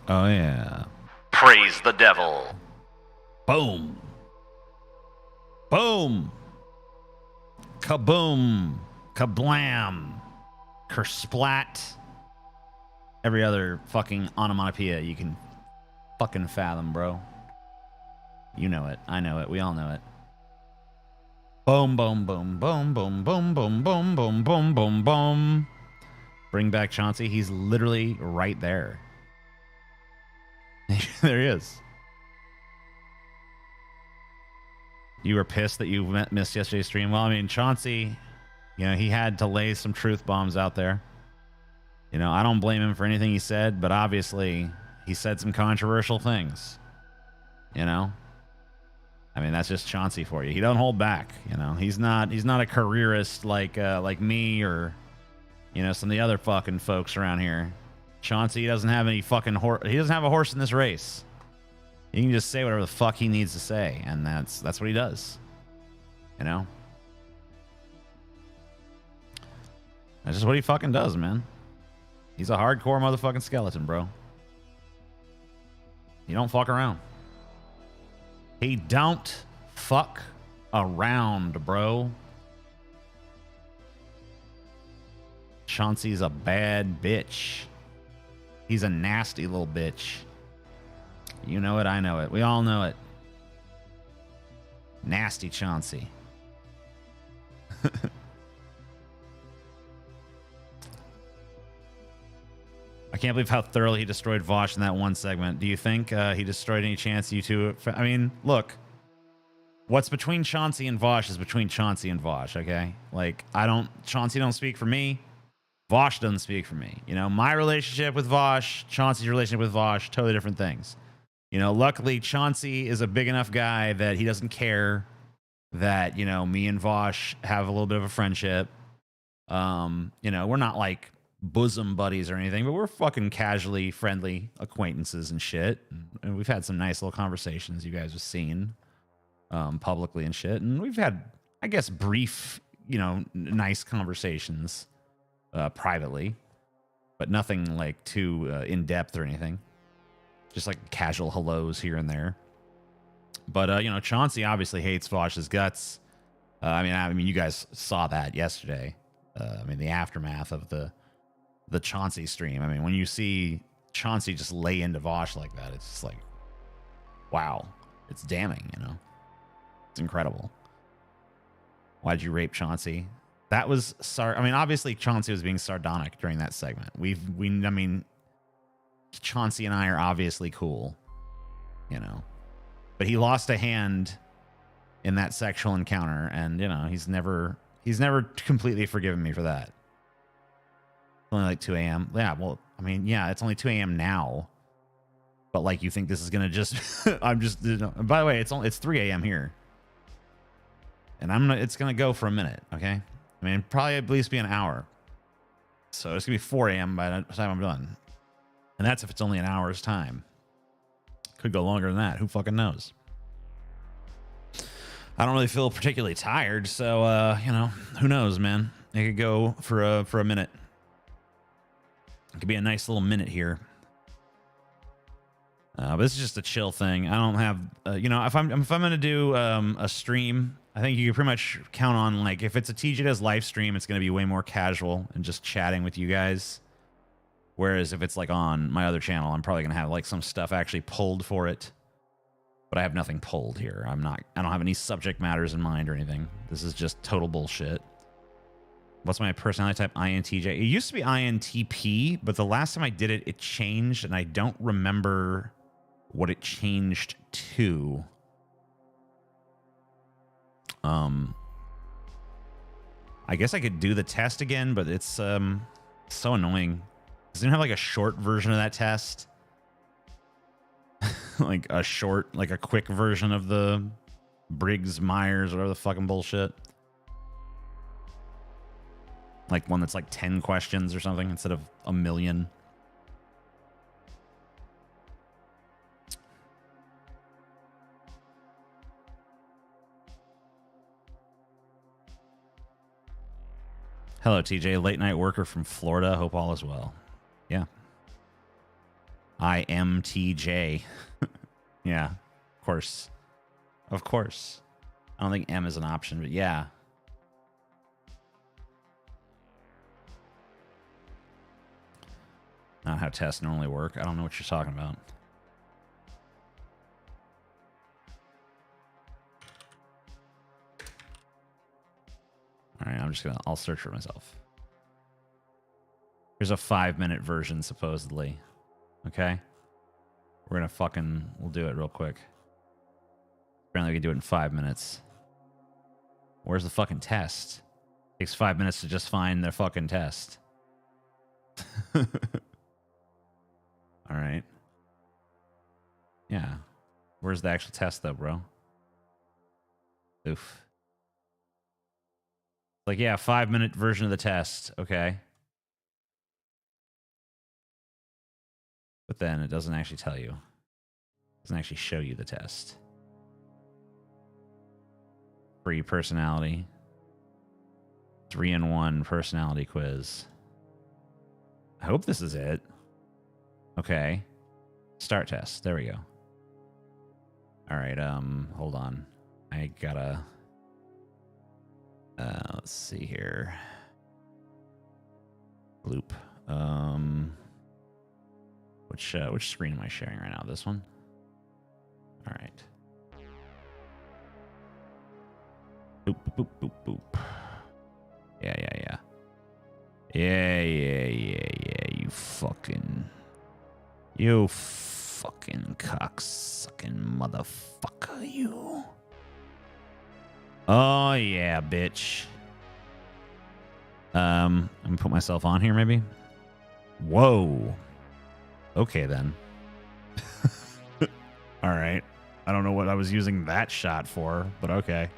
Oh, yeah. Praise the devil. Boom. Boom. Kaboom. Kablam. Kersplat. Every other fucking onomatopoeia you can fucking fathom, bro. You know it. I know it. We all know it. Boom, boom, boom, boom, boom, boom, boom, boom, boom, boom, boom, boom. Bring back Chauncey. He's literally right there. There he is. You were pissed that you missed yesterday's stream. Well, I mean, Chauncey, you know, he had to lay some truth bombs out there. You know, I don't blame him for anything he said, but obviously he said some controversial things. You know? I mean, that's just Chauncey for you. He doesn't hold back, you know. He's not a careerist like me or, you know, some of the other fucking folks around here. Chauncey doesn't have any fucking horse. He doesn't have a horse in this race. He can just say whatever the fuck he needs to say, and that's what he does. You know? That's just what he fucking does, man. He's a hardcore motherfucking skeleton, bro. He don't fuck around. He don't fuck around, bro. Chauncey's a bad bitch. He's a nasty little bitch. You know it, I know it. We all know it. Nasty Chauncey. I can't believe how thoroughly he destroyed Vosh in that one segment. Do you think he destroyed any chance you two? I mean, look. What's between Chauncey and Vosh is between Chauncey and Vosh, okay? Like, Chauncey don't speak for me. Vosh doesn't speak for me. You know, my relationship with Vosh, Chauncey's relationship with Vosh, totally different things. You know, luckily, Chauncey is a big enough guy that he doesn't care that, you know, me and Vosh have a little bit of a friendship. You know, we're not like bosom buddies or anything, but we're fucking casually friendly acquaintances and shit. And we've had some nice little conversations you guys have seen publicly and shit. And we've had, I guess, brief, you know, nice conversations privately, but nothing like too in depth or anything. Just like casual hellos here and there. But, you know, Chauncey obviously hates Vosh's guts. I mean, you guys saw that yesterday. I mean, the aftermath of the Chauncey stream. I mean, when you see Chauncey just lay into Vosh like that, it's just like, wow. It's damning, you know? It's incredible. Why'd you rape Chauncey? That was, I mean, obviously Chauncey was being sardonic during that segment. I mean, Chauncey and I are obviously cool, you know? But he lost a hand in that sexual encounter, and, you know, he's never completely forgiven me for that. It's only like 2 a.m. Yeah, well, I mean, yeah, it's only 2 a.m. now. But like, you think this is gonna just I'm just, you know, by the way, it's 3 a.m. here. And it's gonna go for a minute, okay? I mean, probably at least be an hour. So it's gonna be 4 a.m. by the time I'm done. And that's if it's only an hour's time. Could go longer than that. Who fucking knows? I don't really feel particularly tired, so you know, who knows, man? It could go for a minute. It could be a nice little minute here. But this is just a chill thing. I don't have, you know, if I'm gonna do a stream, I think you can pretty much count on, like, if it's a TJ Does live stream, it's gonna be way more casual and just chatting with you guys. Whereas if it's like on my other channel, I'm probably gonna have like some stuff actually pulled for it. But I have nothing pulled here. I don't have any subject matters in mind or anything. This is just total bullshit. What's my personality type? INTJ. It used to be INTP, but the last time I did it, it changed, and I don't remember what it changed to. I guess I could do the test again, but it's so annoying. Does anyone have like a short version of that test? Like a quick version of the Briggs-Myers, whatever the fucking bullshit. Like one that's like 10 questions or something instead of a million. Hello, TJ. Late night worker from Florida. Hope all is well. Yeah. IMTJ. Yeah, of course. Of course. I don't think M is an option, but yeah. Not how tests normally work. I don't know what you're talking about. All right, I'll search for myself. Here's a 5-minute version, supposedly. Okay? We'll do it real quick. Apparently we can do it in 5 minutes. Where's the fucking test? Takes 5 minutes to just find the fucking test. All right. Yeah. Where's the actual test, though, bro? Oof. Like, yeah, 5-minute version of the test. Okay. But then it doesn't actually tell you. It doesn't actually show you the test. Free personality. 3-in-1 personality quiz. I hope this is it. Okay. Start test. There we go. All right, hold on. I gotta... let's see here. Loop. Which screen am I sharing right now? This one? All right. Boop, boop, boop, boop, boop. Yeah. Yeah, you fucking cocksucking motherfucker, you. Oh, yeah, bitch. I'm gonna put myself on here, maybe. Whoa. Okay, then. All right. I don't know what I was using that shot for, but okay.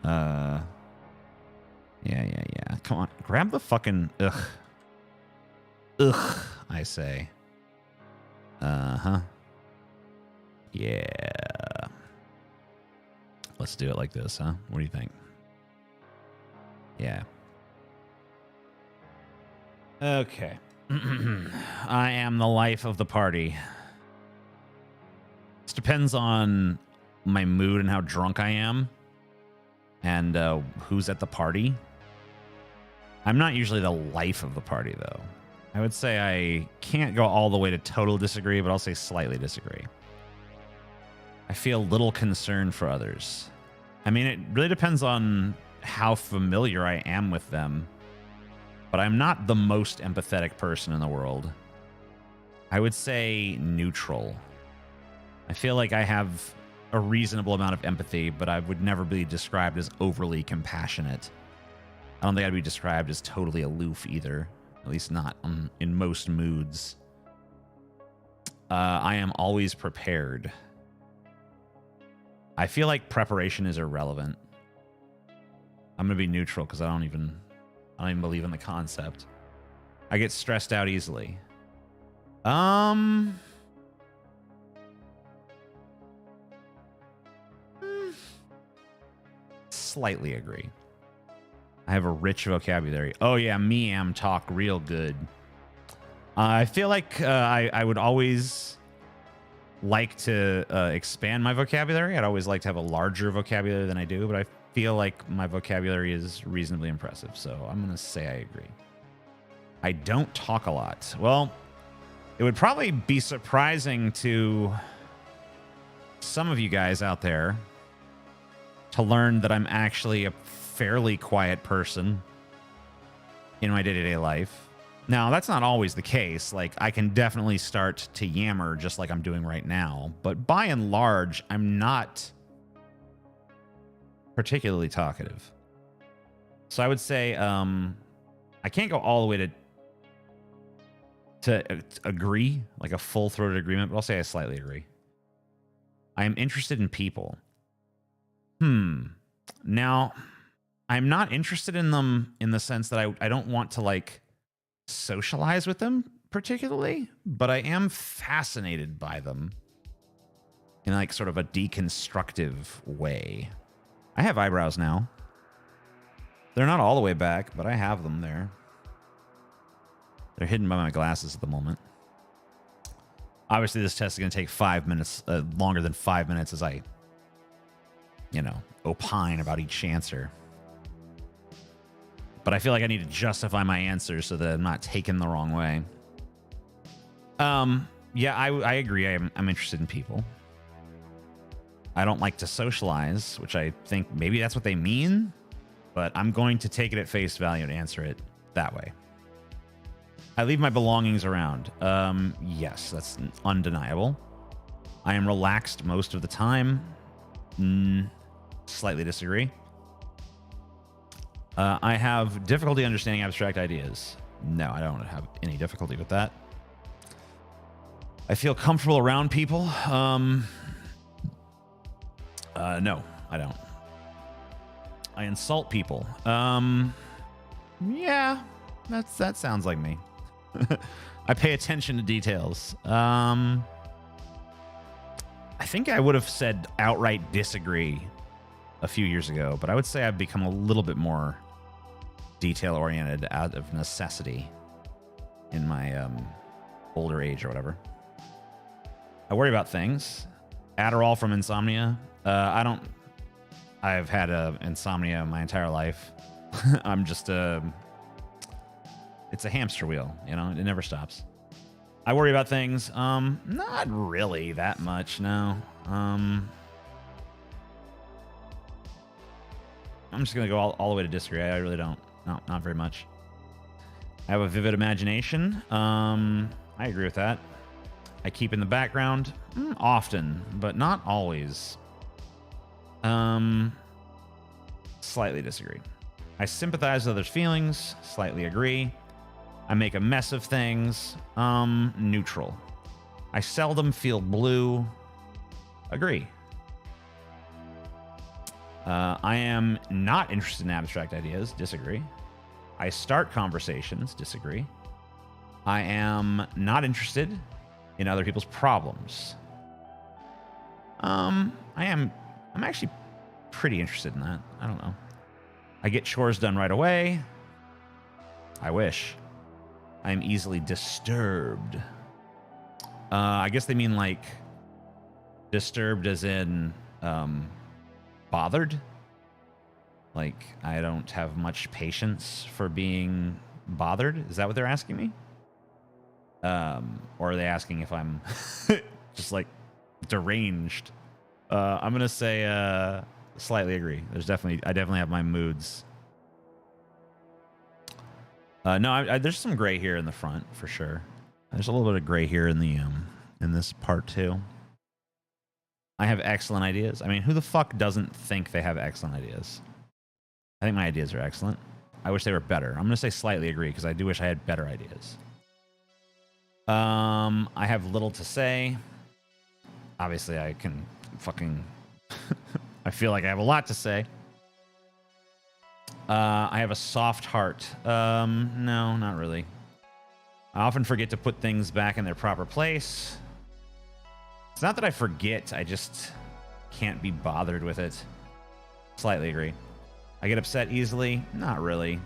Yeah. Come on. Grab the fucking... Ugh, I say. Uh-huh. Yeah. Let's do it like this, huh? What do you think? Yeah. Okay. I am the life of the party. This depends on my mood and how drunk I am. And who's at the party. I'm not usually the life of the party, though. I would say I can't go all the way to total disagree, but I'll say slightly disagree. I feel little concern for others. I mean, it really depends on how familiar I am with them. But I'm not the most empathetic person in the world. I would say neutral. I feel like I have a reasonable amount of empathy, but I would never be described as overly compassionate. I don't think I'd be described as totally aloof either. At least not in most moods. I am always prepared. I feel like preparation is irrelevant. I'm going to be neutral because I don't even believe in the concept. I get stressed out easily. Slightly agree. I have a rich vocabulary. Oh yeah, me am talk real good. I feel like I would always like to expand my vocabulary. I'd always like to have a larger vocabulary than I do, but I feel like my vocabulary is reasonably impressive, so I'm going to say I agree. I don't talk a lot. Well, it would probably be surprising to some of you guys out there to learn that I'm actually a fairly quiet person in my day-to-day life. Now, that's not always the case. Like, I can definitely start to yammer just like I'm doing right now, but by and large, I'm not particularly talkative. So I would say I can't go all the way to agree, like a full-throated agreement, but I'll say I slightly agree. I am interested in people. Now, I'm not interested in them in the sense that I don't want to, like, socialize with them particularly, but I am fascinated by them in, like, sort of a deconstructive way. I have eyebrows now. They're not all the way back, but I have them there. They're hidden by my glasses at the moment. Obviously, this test is going to take 5 minutes, longer than 5 minutes as I, opine about each answer. But I feel like I need to justify my answers so that I'm not taken the wrong way. Yeah, I agree. I'm interested in people. I don't like to socialize, which I think maybe that's what they mean, but I'm going to take it at face value and answer it that way. I leave my belongings around. Yes, that's undeniable. I am relaxed most of the time. Slightly disagree. I have difficulty understanding abstract ideas. No, I don't have any difficulty with that. I feel comfortable around people. No, I don't. I insult people. Yeah, that sounds like me. I pay attention to details. I think I would have said outright disagree a few years ago, but I would say I've become a little bit more detail-oriented out of necessity in my older age or whatever. I worry about things. Adderall from insomnia. I've had insomnia my entire life. I'm just it's a hamster wheel, it never stops. I worry about things. Not really that much, no. I'm just gonna go all the way to disagree. I really don't. No, not very much. I have a vivid imagination. I agree with that. I keep in the background often, but not always. Slightly disagree. I sympathize with others' feelings. Slightly agree. I make a mess of things. Neutral. I seldom feel blue. Agree. I am not interested in abstract ideas. Disagree. I start conversations. Disagree. I am not interested in other people's problems. I'm actually pretty interested in that. I don't know. I get chores done right away. I wish. I'm easily disturbed. I guess they mean like disturbed as in bothered. Like I don't have much patience for being bothered. Is that what they're asking me? Or are they asking if I'm just like deranged? I'm gonna say slightly agree. I definitely have my moods. No, there's some gray here in the front for sure. There's a little bit of gray here in the in this part too. I have excellent ideas. I mean, who the fuck doesn't think they have excellent ideas? I think my ideas are excellent. I wish they were better. I'm gonna say slightly agree because I do wish I had better ideas. I have little to say. Obviously, I can fucking... I feel like I have a lot to say. I have a soft heart. No, not really. I often forget to put things back in their proper place. It's not that I forget. I just can't be bothered with it. Slightly agree. I get upset easily. Not really.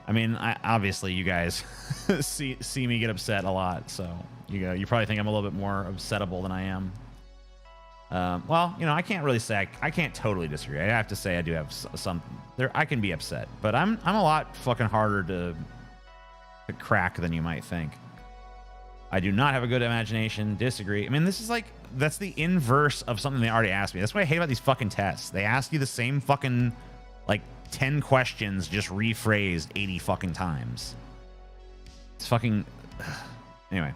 I mean, obviously you guys see me get upset a lot, so you probably think I'm a little bit more upsettable than I am. Well, I can't really say I can't totally disagree. I have to say I do have some there. I can be upset, but I'm a lot fucking harder to crack than you might think. I do not have a good imagination. Disagree. I mean, this is like that's the inverse of something they already asked me. That's what I hate about these fucking tests. They ask you the same fucking like 10 questions just rephrased 80 fucking times. It's fucking... Anyway.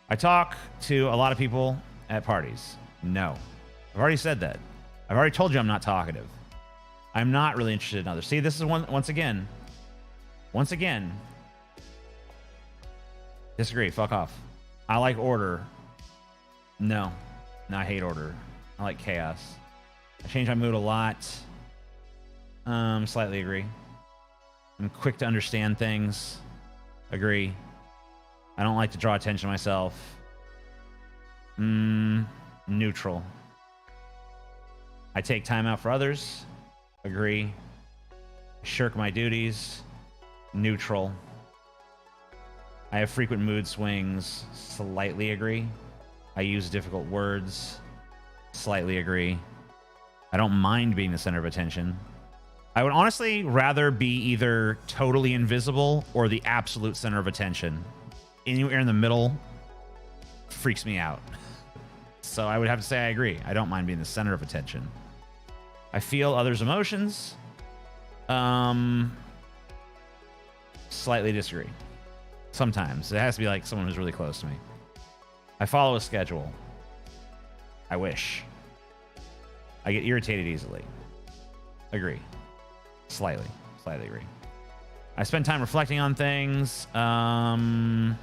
I talk to a lot of people at parties. No. I've already said that. I've already told you I'm not talkative. I'm not really interested in others. See, this is once again. Disagree. Fuck off. I like order. No. No, I hate order. I like chaos. I change my mood a lot. Slightly agree. I'm quick to understand things. Agree. I don't like to draw attention to myself. Neutral. I take time out for others. Agree. Shirk my duties. Neutral. I have frequent mood swings. Slightly agree. I use difficult words. Slightly agree. I don't mind being the center of attention. I would honestly rather be either totally invisible or the absolute center of attention. Anywhere in the middle freaks me out. So I would have to say I agree. I don't mind being the center of attention. I feel others' emotions. Slightly disagree. Sometimes. It has to be like someone who's really close to me. I follow a schedule. I wish. I get irritated easily. Agree. Slightly agree. I spend time reflecting on things. Yeah.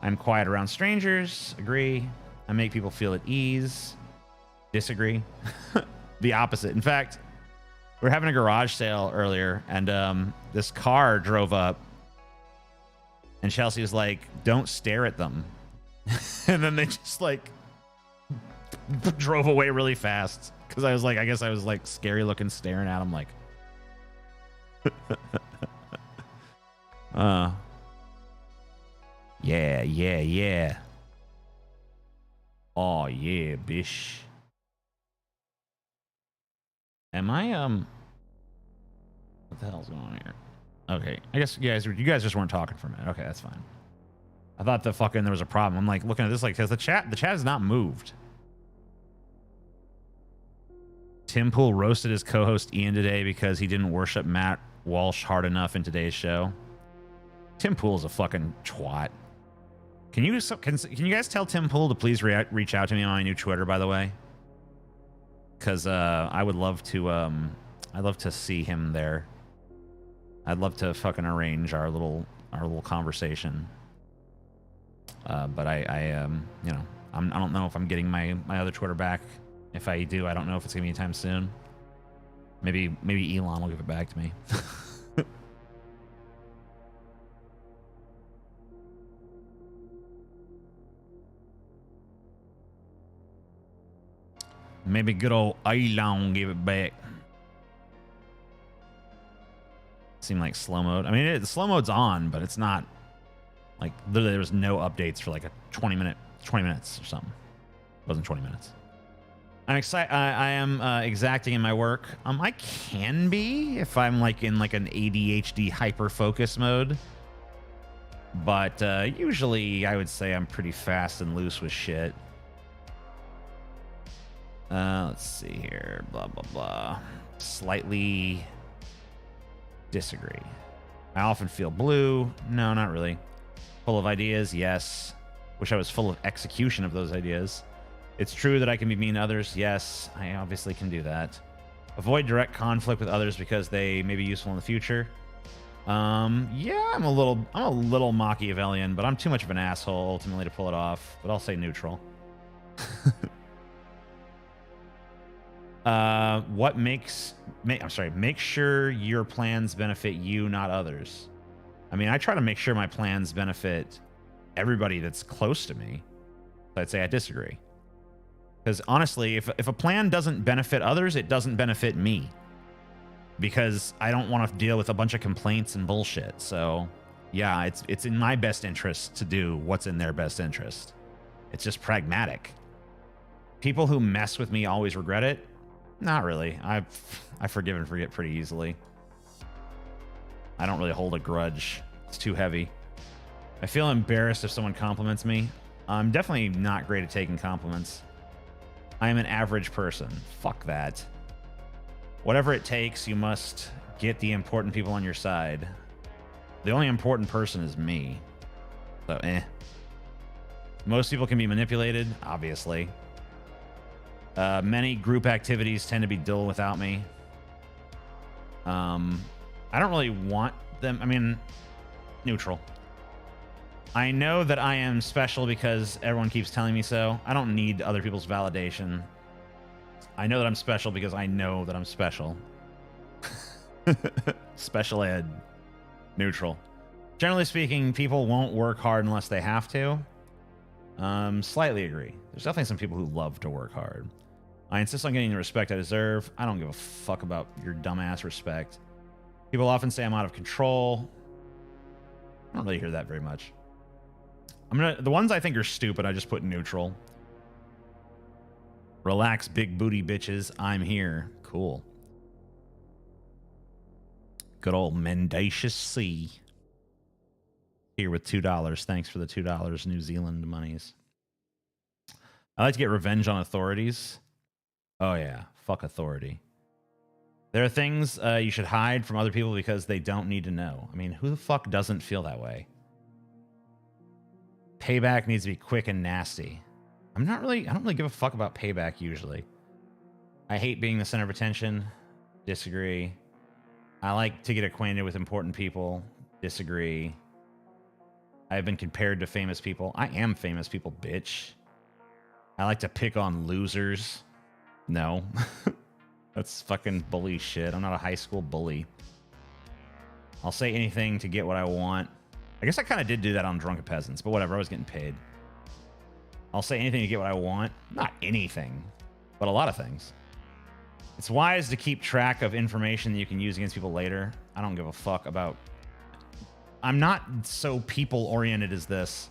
I'm quiet around strangers. Agree. I make people feel at ease. Disagree. The opposite. In fact, we were having a garage sale earlier, and this car drove up, and Chelsea was like, "Don't stare at them." And then they just like drove away really fast. Because I was like, I guess I was like scary looking, staring at him like. Yeah. Oh yeah, bish. Am I what the hell's going on here? Okay, I guess you guys just weren't talking for a minute. Okay, that's fine. I thought the fucking there was a problem. I'm like looking at this like because the chat has not moved. Tim Pool roasted his co-host Ian today because he didn't worship Matt Walsh hard enough in today's show. Tim Pool's a fucking twat. Can you guys tell Tim Pool to please reach out to me on my new Twitter, by the way? Because I would love to I'd love to see him there. I'd love to fucking arrange our little conversation. But I you know, I don't know if I'm getting my other Twitter back. If I do, I don't know if it's gonna be anytime soon. Maybe Elon will give it back to me. Maybe good old Elon give it back. Seemed like slow mode. I mean, the slow mode's on, but it's not like literally there was no updates for like a 20 minutes or something. It wasn't 20 minutes. I'm excited. I am exacting in my work. I can be if I'm like in like an ADHD hyper focus mode, but usually I would say I'm pretty fast and loose with shit. Let's see here. Blah blah blah. Slightly disagree. I often feel blue. No, not really. Full of ideas. Yes. Wish I was full of execution of those ideas. It's true that I can be mean to others. Yes, I obviously can do that. Avoid direct conflict with others because they may be useful in the future. Yeah, I'm a little Machiavellian, but I'm too much of an asshole ultimately to pull it off. But I'll say neutral. Make sure your plans benefit you, not others. I mean, I try to make sure my plans benefit everybody that's close to me. So I'd say I disagree. Because honestly, if a plan doesn't benefit others, it doesn't benefit me. Because I don't want to deal with a bunch of complaints and bullshit. So yeah, it's in my best interest to do what's in their best interest. It's just pragmatic. People who mess with me always regret it. Not really. I forgive and forget pretty easily. I don't really hold a grudge. It's too heavy. I feel embarrassed if someone compliments me. I'm definitely not great at taking compliments. I am an average person. Fuck that. Whatever it takes, you must get the important people on your side. The only important person is me. So, Most people can be manipulated, obviously. Many group activities tend to be dull without me. I don't really want them. I mean, neutral. I know that I am special because everyone keeps telling me so. I don't need other people's validation. I know that I'm special because I know that I'm special. Special ed. Neutral. Generally speaking, people won't work hard unless they have to. Slightly agree. There's definitely some people who love to work hard. I insist on getting the respect I deserve. I don't give a fuck about your dumbass respect. People often say I'm out of control. don't really hear that very much. The ones I think are stupid, I just put neutral. Relax, big booty bitches. I'm here. Cool. Good old Mendacious C. Here with $2. Thanks for the $2 New Zealand monies. I like to get revenge on authorities. Oh, yeah. Fuck authority. There are things you should hide from other people because they don't need to know. I mean, who the fuck doesn't feel that way? Payback needs to be quick and nasty. I don't really give a fuck about payback usually. I hate being the center of attention. Disagree. I like to get acquainted with important people. Disagree. I've been compared to famous people. I am famous people, bitch. I like to pick on losers. No. That's fucking bully shit. I'm not a high school bully. I'll say anything to get what I want. I guess I kind of did do that on Drunken Peasants, but whatever. I was getting paid. I'll say anything to get what I want. Not anything, but a lot of things. It's wise to keep track of information that you can use against people later. I don't give a fuck about... I'm not so people-oriented as this.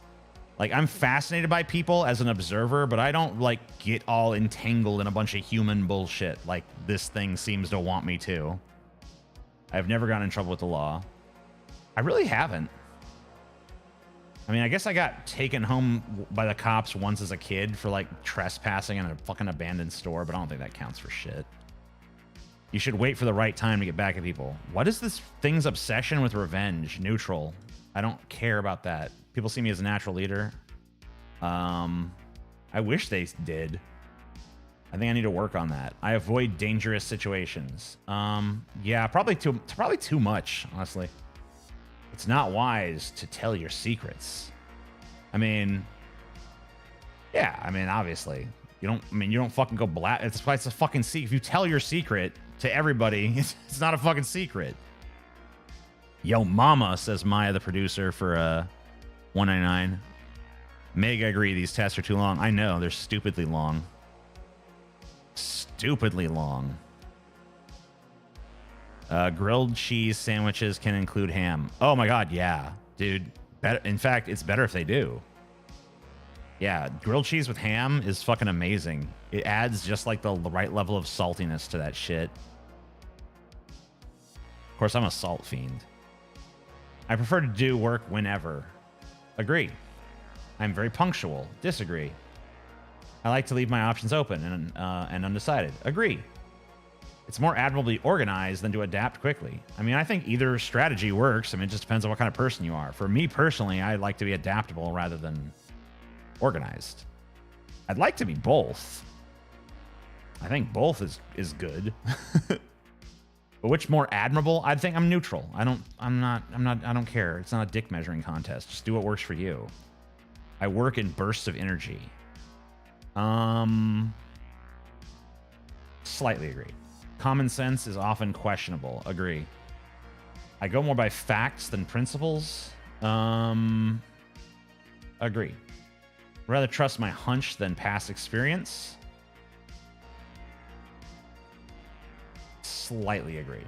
Like, I'm fascinated by people as an observer, but I don't, like, get all entangled in a bunch of human bullshit like this thing seems to want me to. I've never gotten in trouble with the law. I really haven't. I mean, I guess I got taken home by the cops once as a kid for, like, trespassing in a fucking abandoned store, but I don't think that counts for shit. You should wait for the right time to get back at people. What is this thing's obsession with revenge? Neutral. I don't care about that. People see me as a natural leader. I wish they did. I think I need to work on that. I avoid dangerous situations. Yeah, probably too much, honestly. It's not wise to tell your secrets. I mean, yeah, I mean, obviously. You don't fucking go black. It's a fucking secret. If you tell your secret to everybody, it's not a fucking secret. Yo, mama, says Maya, the producer for 199. Meg, I agree. These tests are too long. I know. They're stupidly long. Stupidly long. Grilled cheese sandwiches can include ham. Oh my god, yeah. Dude, in fact, it's better if they do. Yeah, grilled cheese with ham is fucking amazing. It adds just like the right level of saltiness to that shit. Of course, I'm a salt fiend. I prefer to do work whenever. Agree. I'm very punctual. Disagree. I like to leave my options open and undecided. Agree. It's more admirably organized than to adapt quickly. I mean, I think either strategy works. I mean, it just depends on what kind of person you are. For me personally, I like to be adaptable rather than organized. I'd like to be both. I think both is good. But which more admirable? I think I'm neutral. I don't care. It's not a dick measuring contest. Just do what works for you. I work in bursts of energy. Slightly agree. Common sense is often questionable. Agree. I go more by facts than principles. Agree. Rather trust my hunch than past experience. Slightly agree.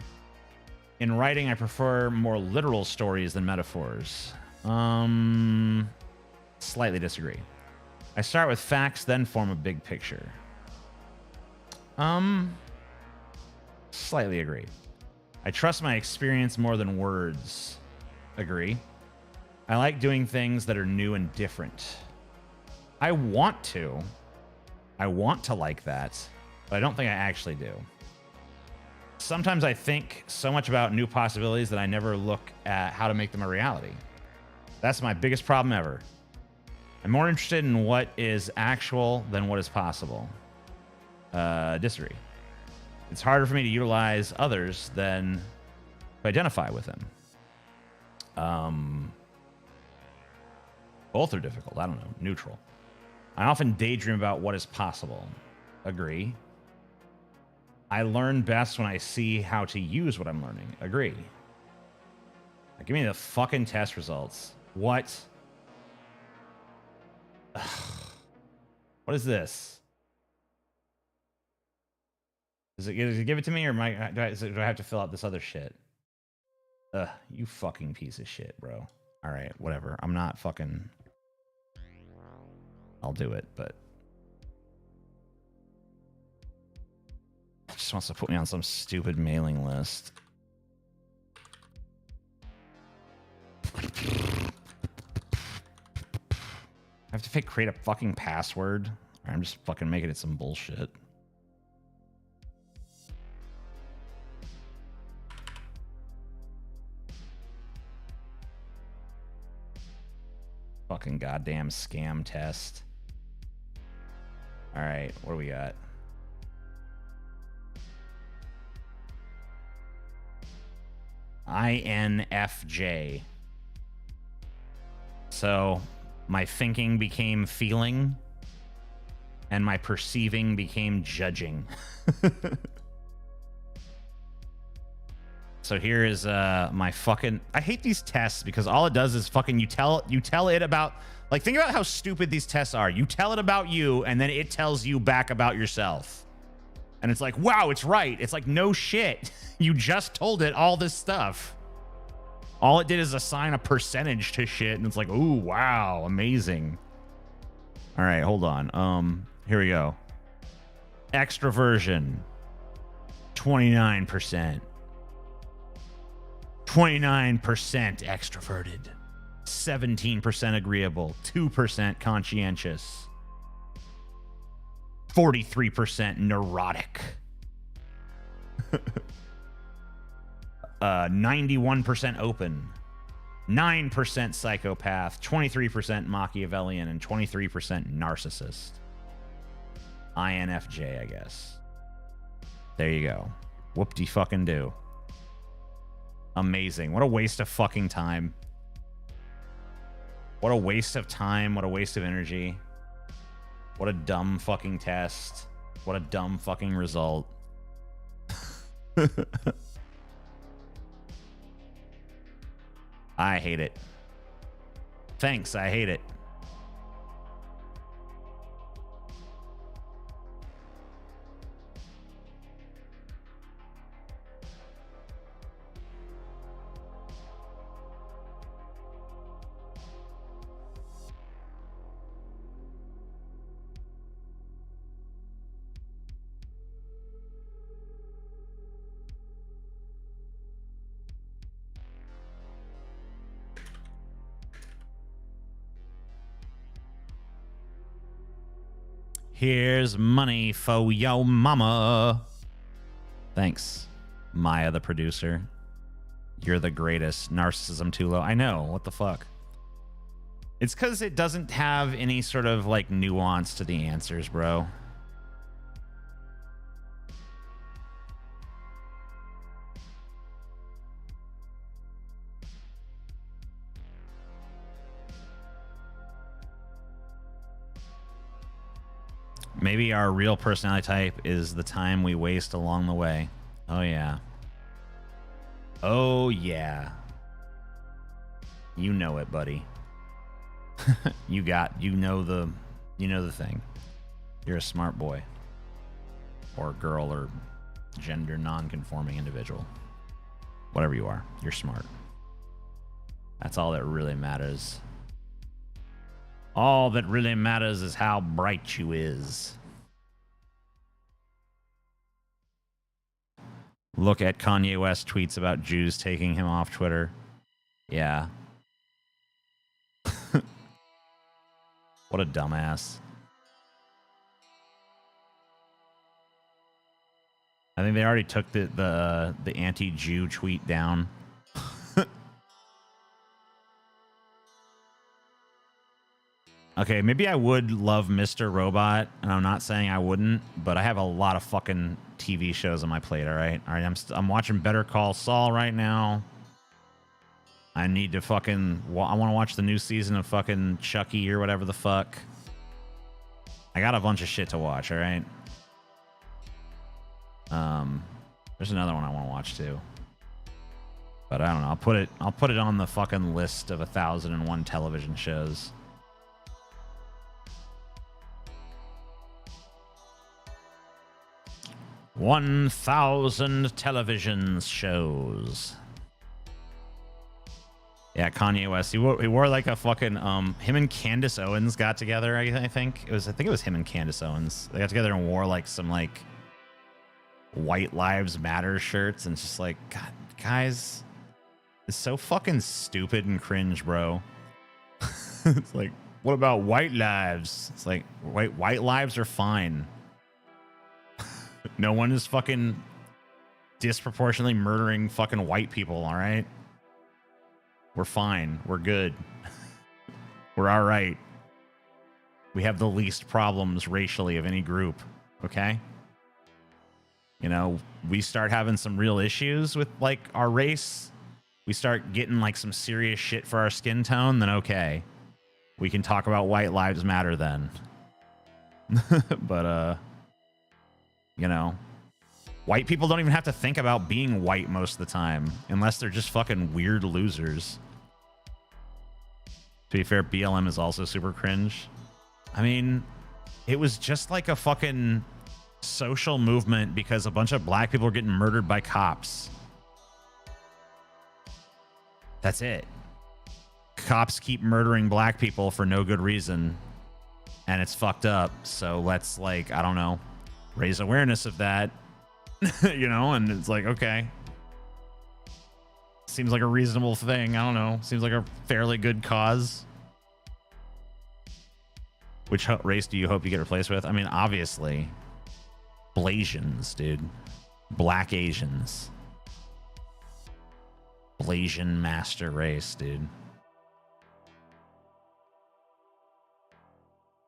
In writing, I prefer more literal stories than metaphors. Slightly disagree. I start with facts, then form a big picture. Slightly agree. I trust my experience more than words. Agree. I like doing things that are new and different. I want to like that, but I don't think I actually do. Sometimes I think so much about new possibilities that I never look at how to make them a reality. That's my biggest problem ever. I'm more interested in what is actual than what is possible. Disagree. It's harder for me to utilize others than to identify with them. Both are difficult. I don't know. Neutral. I often daydream about what is possible. Agree. I learn best when I see how to use what I'm learning. Agree. Now, give me the fucking test results. What? Ugh. What is this? Does it give it to me, or do I have to fill out this other shit? Ugh, you fucking piece of shit, bro. All right, whatever. I'm not fucking... I'll do it, but... Just wants to put me on some stupid mailing list. I have to create a fucking password. Or I'm just fucking making it some bullshit. Fucking goddamn scam test. All right, what do we got? INFJ. So my thinking became feeling, and my perceiving became judging. So here is my fucking... I hate these tests because all it does is fucking you tell it about... Like, think about how stupid these tests are. You tell it about you, and then it tells you back about yourself. And it's like, wow, it's right. It's like, no shit. You just told it all this stuff. All it did is assign a percentage to shit, and it's like, ooh, wow, amazing. All right, hold on. Here we go. Extroversion, 29%. 29% extroverted. 17% agreeable. 2% conscientious. 43% neurotic. 91% open. 9% psychopath. 23% Machiavellian. And 23% narcissist. INFJ, I guess. There you go. Whoop-de-fucking-do. Amazing. What a waste of fucking time. What a waste of time. What a waste of energy. What a dumb fucking test. What a dumb fucking result. I hate it. Thanks, I hate it. Here's money for yo mama. Thanks, Maya, the producer. You're the greatest. Narcissism too low. I know. What the fuck? It's because it doesn't have any sort of like nuance to the answers, bro. Maybe our real personality type is the time we waste along the way. Oh, yeah. Oh, yeah. You know it, buddy. You know the thing. You're a smart boy. Or girl or gender non-conforming individual. Whatever you are, you're smart. That's all that really matters. All that really matters is how bright you is. Look at Kanye West tweets about Jews taking him off Twitter. Yeah. What a dumbass. I think they already took the anti-Jew tweet down. Okay, maybe I would love Mr. Robot, and I'm not saying I wouldn't, but I have a lot of fucking TV shows on my plate, all right? All right, I'm watching Better Call Saul right now. I need to fucking... I want to watch the new season of fucking Chucky or whatever the fuck. I got a bunch of shit to watch, all right? There's another one I want to watch too. But I don't know. I'll put it on the fucking list of 1,001 television shows. (1,000 television shows. Yeah, Kanye West. He wore like a fucking him and Candace Owens got together. I think it was him and Candace Owens. They got together and wore like some like White Lives Matter shirts, and it's just like, God, guys, it's so fucking stupid and cringe, bro. It's like, what about white lives? It's like, white lives are fine. No one is fucking disproportionately murdering fucking white people, all right? We're fine. We're good. We're all right. We have the least problems racially of any group, okay? You know, we start having some real issues with, like, our race. We start getting, like, some serious shit for our skin tone, then okay. We can talk about White Lives Matter then. But, you know, white people don't even have to think about being white most of the time, unless they're just fucking weird losers. To be fair, BLM is also super cringe. I mean, it was just like a fucking social movement because a bunch of black people were getting murdered by cops. That's it. Cops keep murdering black people for no good reason, and it's fucked up. So let's, like, I don't know, raise awareness of that. You know, and it's like, okay, seems like a reasonable thing. I don't know, seems like a fairly good cause. Which race do you hope you get replaced with? I mean, obviously Blasians, dude. Black Asians. Blasian master race, dude.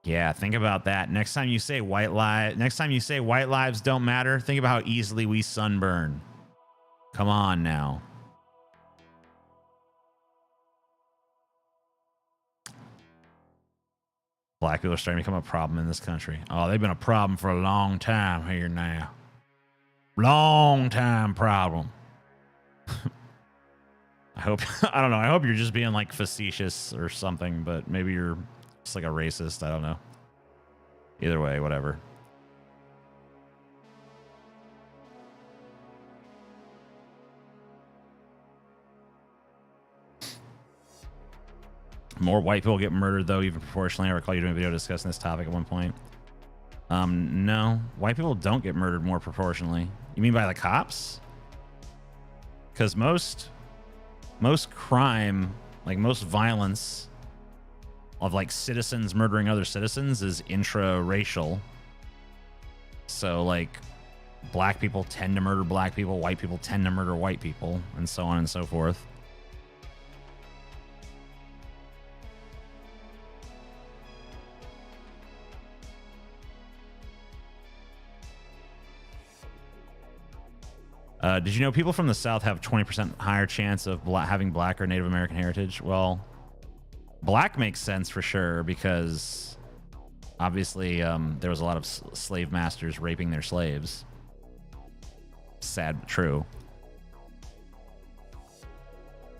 Yeah, think about that. Next time you say white lives don't matter, think about how easily we sunburn. Come on now. Black people are starting to become a problem in this country. Oh, they've been a problem for a long time here now. Long time problem. I hope, I don't know. I hope you're just being like facetious or something, but maybe you're just like a racist. I don't know. Either way, whatever. More white people get murdered, though, even proportionally. I recall you doing a video discussing this topic at one point. No, white people don't get murdered more proportionally. You mean by the cops? Because most crime, like most violence of like citizens murdering other citizens is intra-racial. So like black people tend to murder black people, white people tend to murder white people, and so on and so forth. Did you know people from the South have 20% higher chance of having black or Native American heritage? Well, black makes sense for sure because obviously there was a lot of slave masters raping their slaves. Sad but true.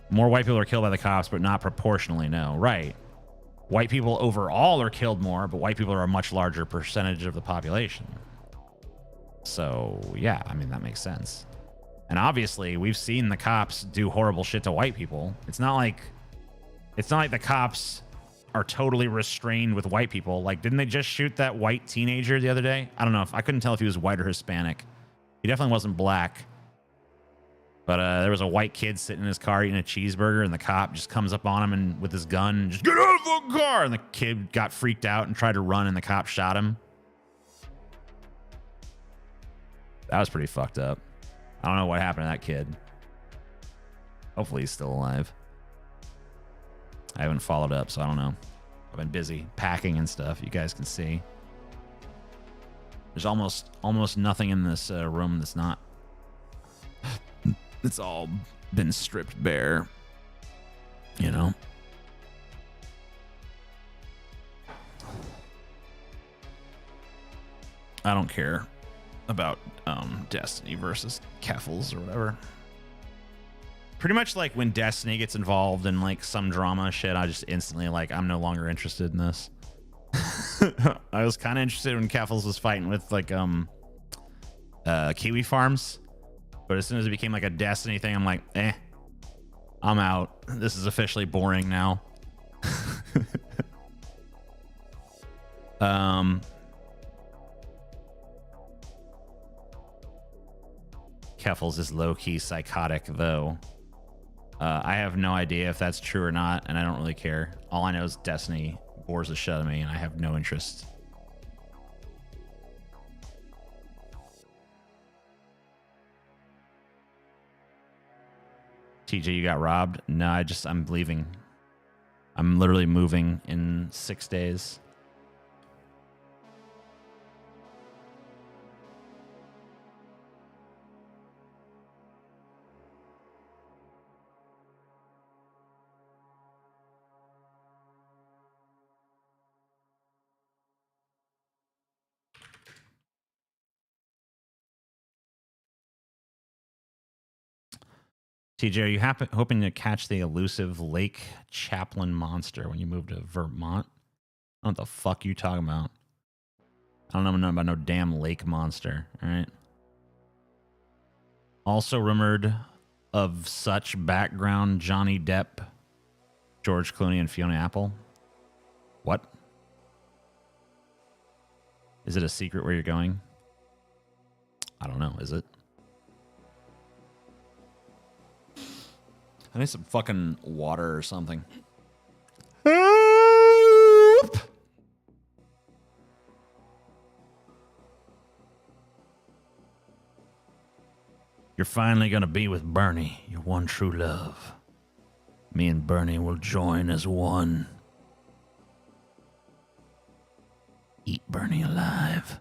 More white people are killed by the cops, but not proportionally, no. Right. White people overall are killed more, but white people are a much larger percentage of the population. So, yeah, I mean, that makes sense. And obviously, we've seen the cops do horrible shit to white people. It's not like the cops are totally restrained with white people. Like, didn't they just shoot that white teenager the other day? I don't know. I couldn't tell if he was white or Hispanic. He definitely wasn't black. But there was a white kid sitting in his car eating a cheeseburger, and the cop just comes up on him and with his gun and just, get out of the car! And the kid got freaked out and tried to run, and the cop shot him. That was pretty fucked up. I don't know what happened to that kid. Hopefully he's still alive. I haven't followed up, so I don't know. I've been busy packing and stuff. You guys can see. There's almost nothing in this room that's not. It's all been stripped bare. You know? I don't care about Destiny versus Keffels or whatever. Pretty much like when Destiny gets involved in like some drama shit, I just instantly like, I'm no longer interested in this. I was kind of interested when Keffels was fighting with like Kiwi Farms, but as soon as it became like a Destiny thing, I'm like, I'm out. This is officially boring now. Keffels is low-key psychotic, though. I have no idea if that's true or not, and I don't really care. All I know is Destiny bores the shit out of me, and I have no interest. TJ, you got robbed? No, I'm leaving. I'm literally moving in 6 days. TJ, are you hoping to catch the elusive Lake Chaplin monster when you move to Vermont? I don't know what the fuck you talking about. I don't know nothing about no damn lake monster. All right. Also rumored of such background Johnny Depp, George Clooney, and Fiona Apple. What? Is it a secret where you're going? I don't know. Is it? I need some fucking water or something. Help! You're finally gonna be with Bernie, your one true love. Me and Bernie will join as one. Eat Bernie alive.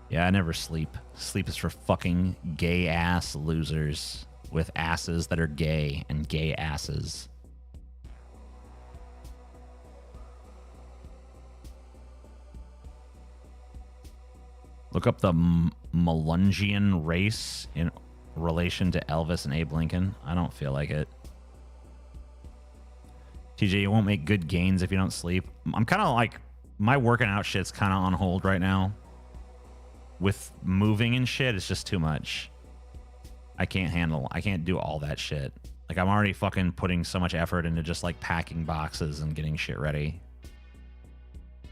Yeah, I never sleep. Sleep is for fucking gay ass losers with asses that are gay and gay asses. Look up the Melungian race in relation to Elvis and Abe Lincoln. I don't feel like it. TJ, you won't make good gains if you don't sleep. I'm kind of like, my working out shit's kind of on hold right now. With moving and shit, it's just too much. I can't do all that shit. Like, I'm already fucking putting so much effort into just like packing boxes and getting shit ready.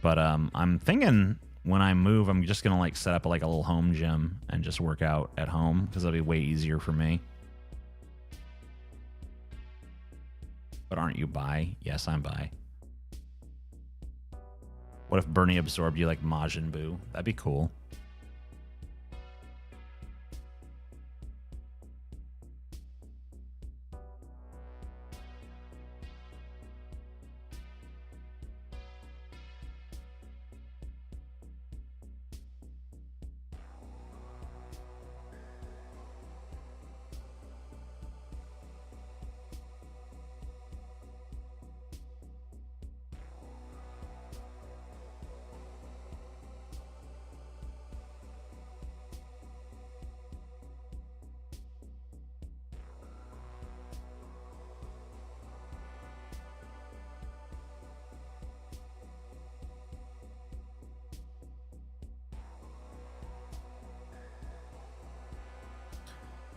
But I'm thinking when I move, I'm just gonna like set up like a little home gym and just work out at home because it'll be way easier for me. But aren't you bi? Yes, I'm bi. What if Bernie absorbed you like Majin Buu? That'd be cool.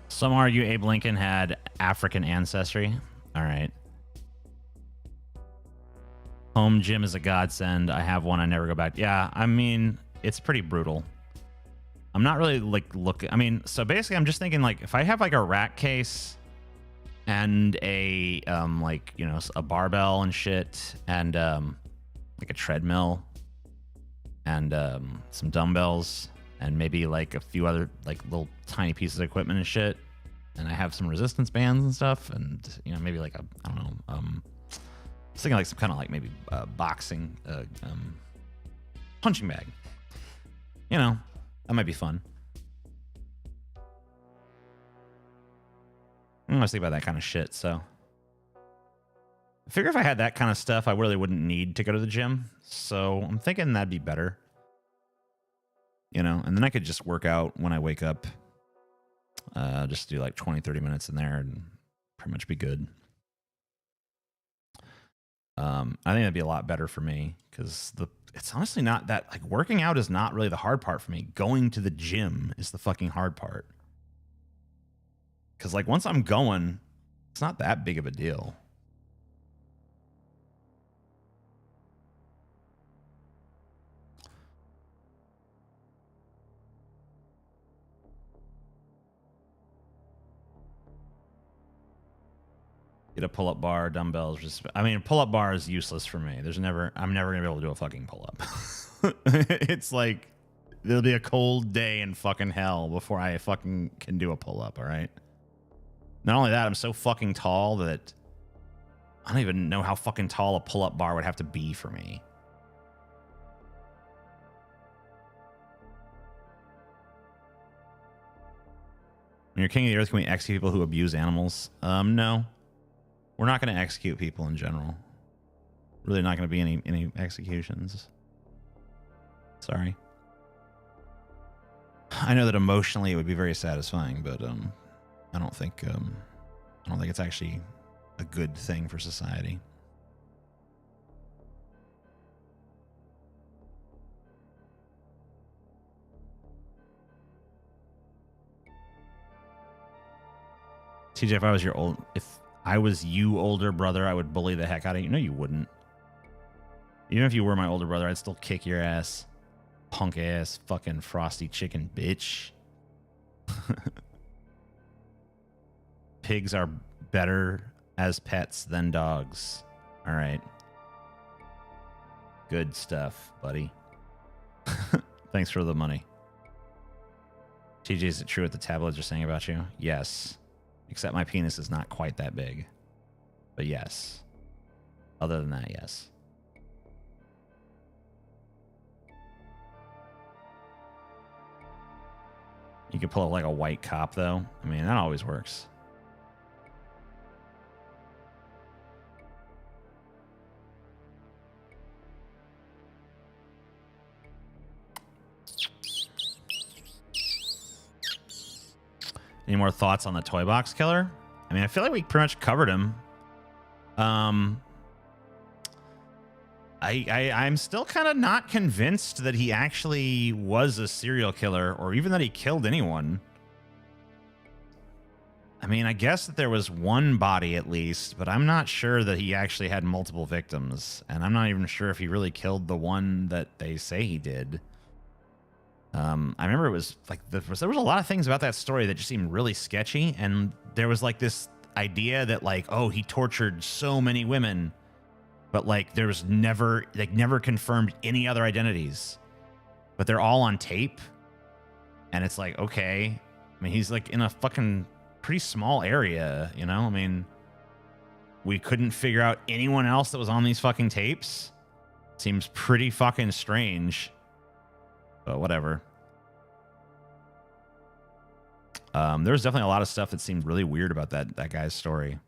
Some argue Abe Lincoln had African ancestry. All right. Home gym is a godsend. I have one. I never go back. Yeah, I mean, it's pretty brutal. I'm not really like looking. I mean, so basically, I'm just thinking like if I have like a rack case and a like, you know, a barbell and shit and like a treadmill and some dumbbells and maybe like a few other like little tiny pieces of equipment and shit. And I have some resistance bands and stuff, and you know, maybe like a, I don't know, I was thinking like some kind of like maybe boxing punching bag. You know, that might be fun. I'm gonna think about that kind of shit. So I figure if I had that kind of stuff, I really wouldn't need to go to the gym. So I'm thinking that'd be better. You know, and then I could just work out when I wake up. Just do like 20, 30 minutes in there and pretty much be good. I think that'd be a lot better for me because it's honestly not that, like, working out is not really the hard part for me. Going to the gym is the fucking hard part. Because, like, once I'm going, it's not that big of a deal. Get a pull-up bar, dumbbells. Just, I mean, a pull-up bar is useless for me. I'm never gonna be able to do a fucking pull-up. It's like there'll be a cold day in fucking hell before I fucking can do a pull-up. All right. Not only that, I'm so fucking tall that I don't even know how fucking tall a pull-up bar would have to be for me. When you're king of the earth, can we execute people who abuse animals? No. We're not going to execute people in general. Really not going to be any executions. Sorry. I know that emotionally it would be very satisfying, but I don't think it's actually a good thing for society. TJ, if I was you older brother, I would bully the heck out of you. No, you wouldn't. Even if you were my older brother, I'd still kick your ass. Punk ass fucking frosty chicken bitch. Pigs are better as pets than dogs. All right. Good stuff, buddy. Thanks for the money. TJ, is it true what the tabloids are saying about you? Yes. Except my penis is not quite that big. But yes. Other than that, yes. You could pull up like a white cop, though. I mean, that always works. Any more thoughts on the toy box killer? I mean, I feel like we pretty much covered him. I'm still kind of not convinced that he actually was a serial killer or even that he killed anyone. I mean, I guess that there was one body at least, but I'm not sure that he actually had multiple victims. And I'm not even sure if he really killed the one that they say he did. I remember it was like there was a lot of things about that story that just seemed really sketchy. And there was like this idea that like, oh, he tortured so many women, but like there was never confirmed any other identities, but they're all on tape. And it's like, okay, I mean, he's like in a fucking pretty small area, you know? I mean, we couldn't figure out anyone else that was on these fucking tapes. Seems pretty fucking strange. But whatever. There was definitely a lot of stuff that seemed really weird about that guy's story.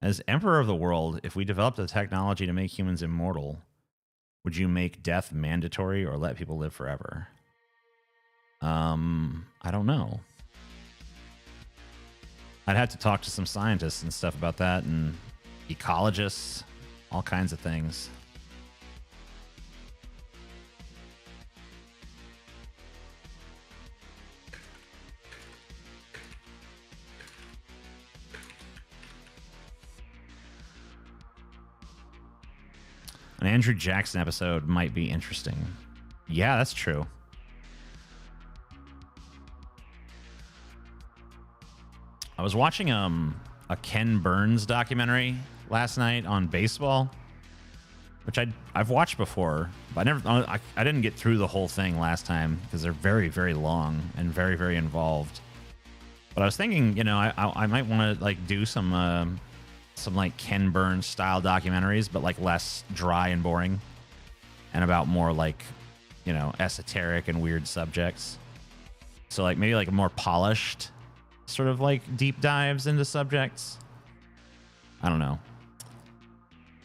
As Emperor of the World, if we developed a technology to make humans immortal, would you make death mandatory or let people live forever? I don't know. I'd have to talk to some scientists and stuff about that, and ecologists, all kinds of things. An Andrew Jackson episode might be interesting. Yeah, that's true. I was watching a Ken Burns documentary last night on baseball, which I've watched before, but I didn't get through the whole thing last time because they're very, very long and very, very involved. But I was thinking, you know, I might want to like do some like Ken Burns style documentaries, but like less dry and boring and about more like, you know, esoteric and weird subjects. So like maybe like a more polished sort of like deep dives into subjects. I don't know.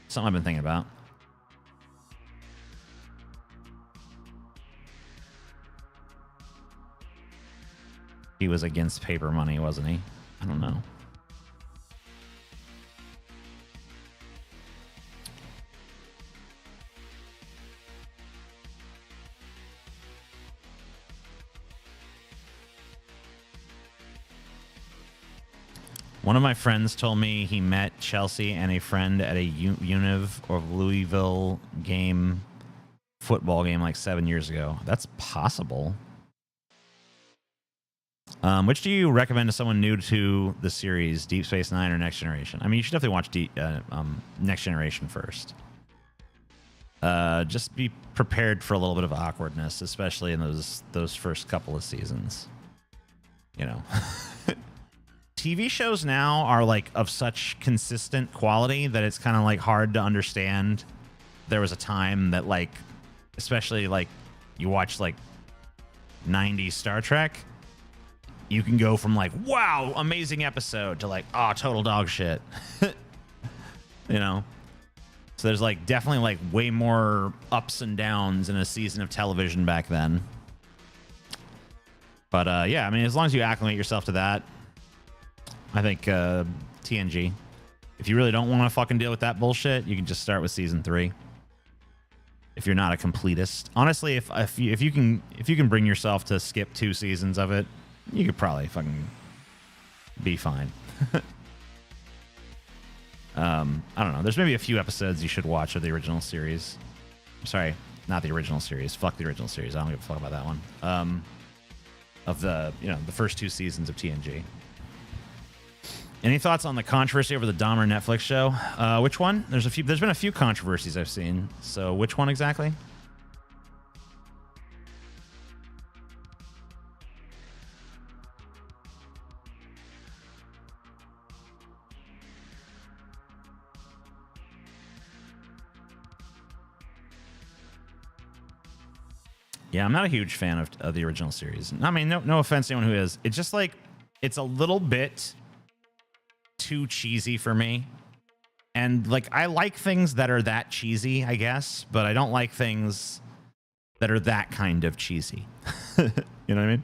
Something I've been thinking about. He was against paper money, wasn't he? I don't know. One of my friends told me he met Chelsea and a friend at a Univ or Louisville football game like 7 years ago. That's possible. Which do you recommend to someone new to the series, Deep Space Nine or Next Generation? I mean, you should definitely watch Next Generation first. Just be prepared for a little bit of awkwardness, especially in those first couple of seasons. You know, TV shows now are like of such consistent quality that it's kind of like hard to understand. There was a time that like, especially like you watch like 90s Star Trek, you can go from like, wow, amazing episode to like, oh, total dog shit. You know? So there's like definitely like way more ups and downs in a season of television back then. But yeah, I mean, as long as you acclimate yourself to that, I think TNG. If you really don't want to fucking deal with that bullshit, you can just start with season 3. If you're not a completist, honestly, if you can bring yourself to skip 2 seasons of it, you could probably fucking be fine. I don't know. There's maybe a few episodes you should watch of the original series. Sorry, not the original series. Fuck the original series. I don't give a fuck about that one. Of the first 2 seasons of TNG. Any thoughts on the controversy over the Dahmer Netflix show? Which one? There's been a few controversies I've seen. So which one exactly? Yeah, I'm not a huge fan of the original series. I mean, no offense to anyone who is. It's just like, it's a little bit too cheesy for me. And like, I like things that are that cheesy, I guess, but I don't like things that are that kind of cheesy. You know what I mean?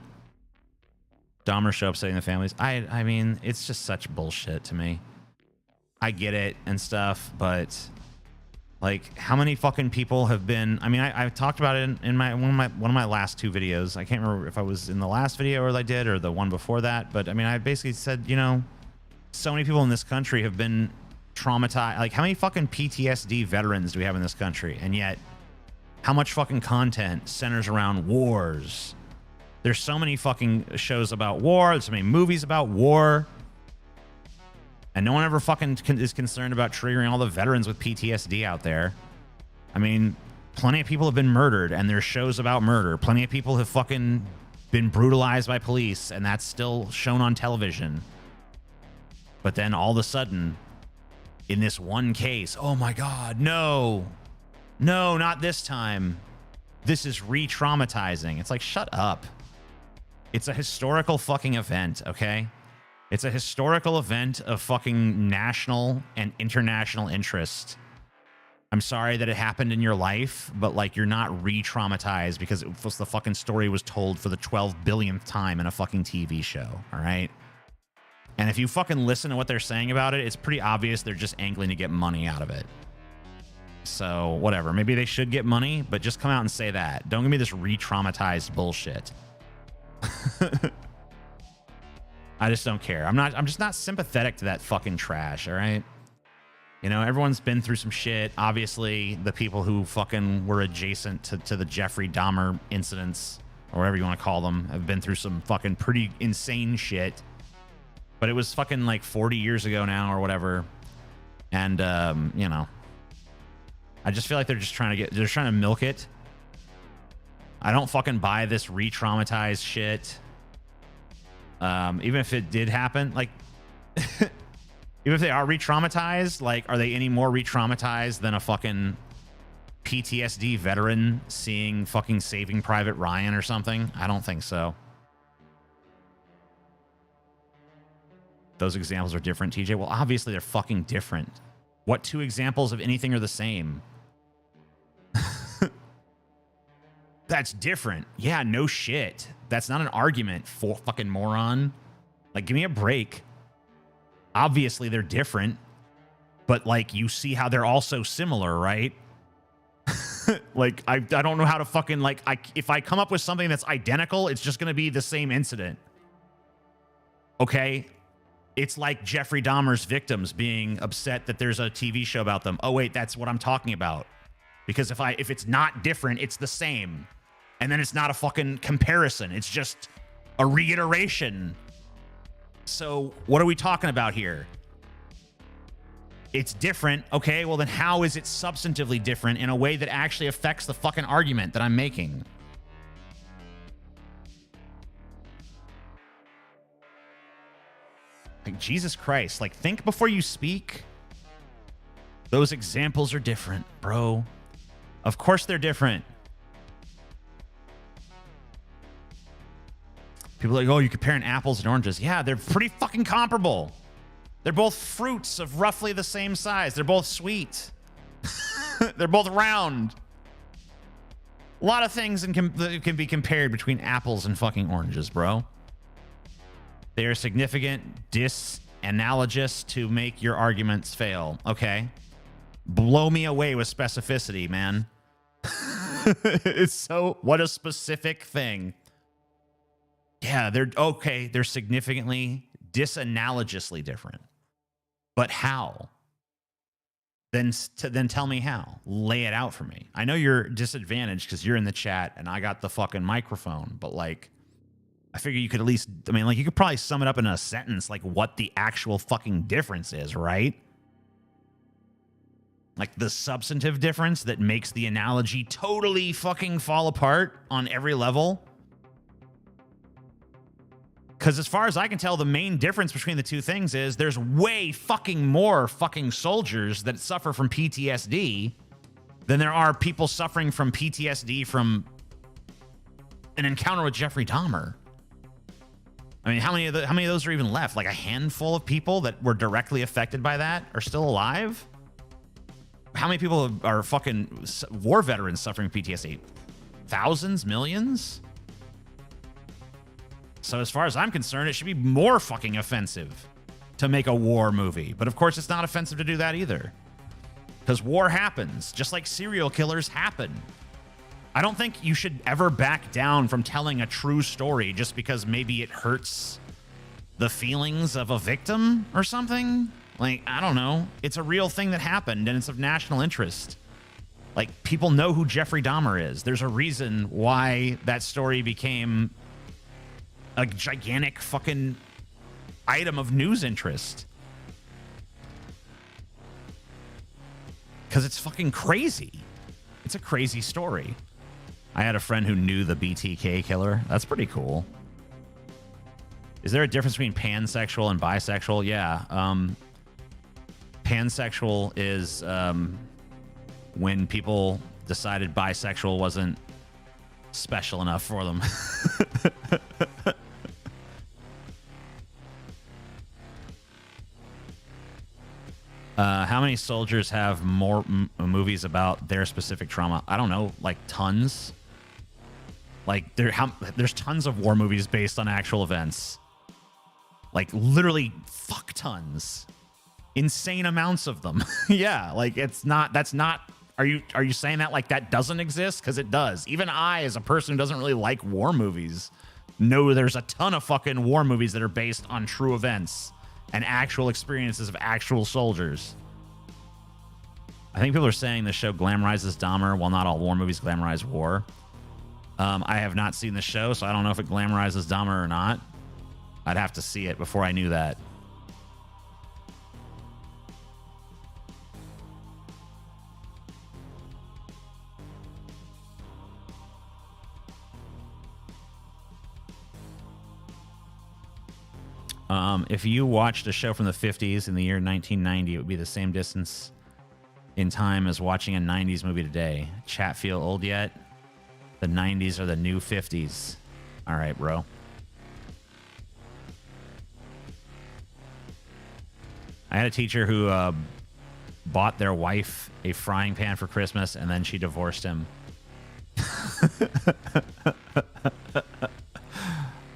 Dahmer show upsetting the families. I mean, it's just such bullshit to me. I get it and stuff, but like, how many fucking people have been? I mean, I talked about it in one of my last 2 videos. I can't remember if I was in the last video or I did or the one before that. But I mean, I basically said, you know, so many people in this country have been traumatized. Like, how many fucking PTSD veterans do we have in this country? And yet, how much fucking content centers around wars? There's so many fucking shows about war. There's so many movies about war. And no one ever fucking is concerned about triggering all the veterans with PTSD out there. I mean, plenty of people have been murdered, and there's shows about murder. Plenty of people have fucking been brutalized by police, and that's still shown on television. But then all of a sudden, in this one case, oh my God, no, not this time. This is re-traumatizing. It's like, shut up. It's a historical fucking event, okay? It's a historical event of fucking national and international interest. I'm sorry that it happened in your life, but like, you're not re-traumatized because the fucking story was told for the 12 billionth time in a fucking TV show, all right? And if you fucking listen to what they're saying about it, it's pretty obvious they're just angling to get money out of it. So whatever, maybe they should get money, but just come out and say that. Don't give me this re-traumatized bullshit. I just don't care. I'm just not sympathetic to that fucking trash, all right? You know, everyone's been through some shit. Obviously, the people who fucking were adjacent to the Jeffrey Dahmer incidents, or whatever you want to call them, have been through some fucking pretty insane shit. But it was fucking like 40 years ago now or whatever. And, you know, I just feel like they're trying to milk it. I don't fucking buy this re-traumatized shit. Even if it did happen, like, even if they are re-traumatized, like, are they any more re-traumatized than a fucking PTSD veteran seeing fucking Saving Private Ryan or something? I don't think so. Those examples are different, TJ. Well, obviously they're fucking different. What 2 examples of anything are the same? That's different. Yeah, no shit. That's not an argument, for fucking moron. Like, give me a break. Obviously, they're different. But, like, you see how they're also similar, right? Like, I don't know how to fucking, like, if I come up with something that's identical, it's just going to be the same incident. Okay? It's like Jeffrey Dahmer's victims being upset that there's a TV show about them. Oh, wait, that's what I'm talking about. Because if it's not different, it's the same. And then it's not a fucking comparison. It's just a reiteration. So what are we talking about here? It's different. Okay, well then how is it substantively different in a way that actually affects the fucking argument that I'm making? Like, Jesus Christ. Like, think before you speak. Those examples are different, bro. Of course they're different. People are like, oh, you're comparing apples and oranges. Yeah, they're pretty fucking comparable. They're both fruits of roughly the same size. They're both sweet. They're both round. A lot of things can be compared between apples and fucking oranges, bro. They are significant disanalogous to make your arguments fail. Okay. Blow me away with specificity, man. It's so, what a specific thing. Yeah, they're okay. They're significantly disanalogously different. But how? Then tell me how. Lay it out for me. I know you're disadvantaged because you're in the chat and I got the fucking microphone, but like, I figure you could at least, I mean, like, you could probably sum it up in a sentence, like what the actual fucking difference is, right? Like the substantive difference that makes the analogy totally fucking fall apart on every level. Because as far as I can tell, the main difference between the two things is there's way fucking more fucking soldiers that suffer from PTSD than there are people suffering from PTSD from an encounter with Jeffrey Dahmer. I mean, how many of those are even left? Like a handful of people that were directly affected by that are still alive? How many people are fucking war veterans suffering PTSD? Thousands? Millions? So as far as I'm concerned, it should be more fucking offensive to make a war movie. But of course, it's not offensive to do that either. Because war happens, just like serial killers happen. I don't think you should ever back down from telling a true story just because maybe it hurts the feelings of a victim or something. Like, I don't know. It's a real thing that happened and it's of national interest. Like, people know who Jeffrey Dahmer is. There's a reason why that story became a gigantic fucking item of news interest. Because it's fucking crazy. It's a crazy story. I had a friend who knew the BTK killer. That's pretty cool. Is there a difference between pansexual and bisexual? Yeah. Pansexual is when people decided bisexual wasn't special enough for them. How many soldiers have more movies about their specific trauma? I don't know, like tons. Like there's tons of war movies based on actual events. Like literally fuck tons. Insane amounts of them. Yeah, like that's not are you saying that like that doesn't exist? Because it does. Even I, as a person who doesn't really like war movies, know there's a ton of fucking war movies that are based on true events and actual experiences of actual soldiers. I think people are saying the show glamorizes Dahmer, while not all war movies glamorize war. I have not seen the show, so I don't know if it glamorizes Dahmer or not. I'd have to see it before I knew that. If you watched a show from the 50s in the year 1990, it would be the same distance in time as watching a 90s movie today. Chat feel old yet? The 90s are the new 50s. All right, bro. I had a teacher who bought their wife a frying pan for Christmas, and then she divorced him.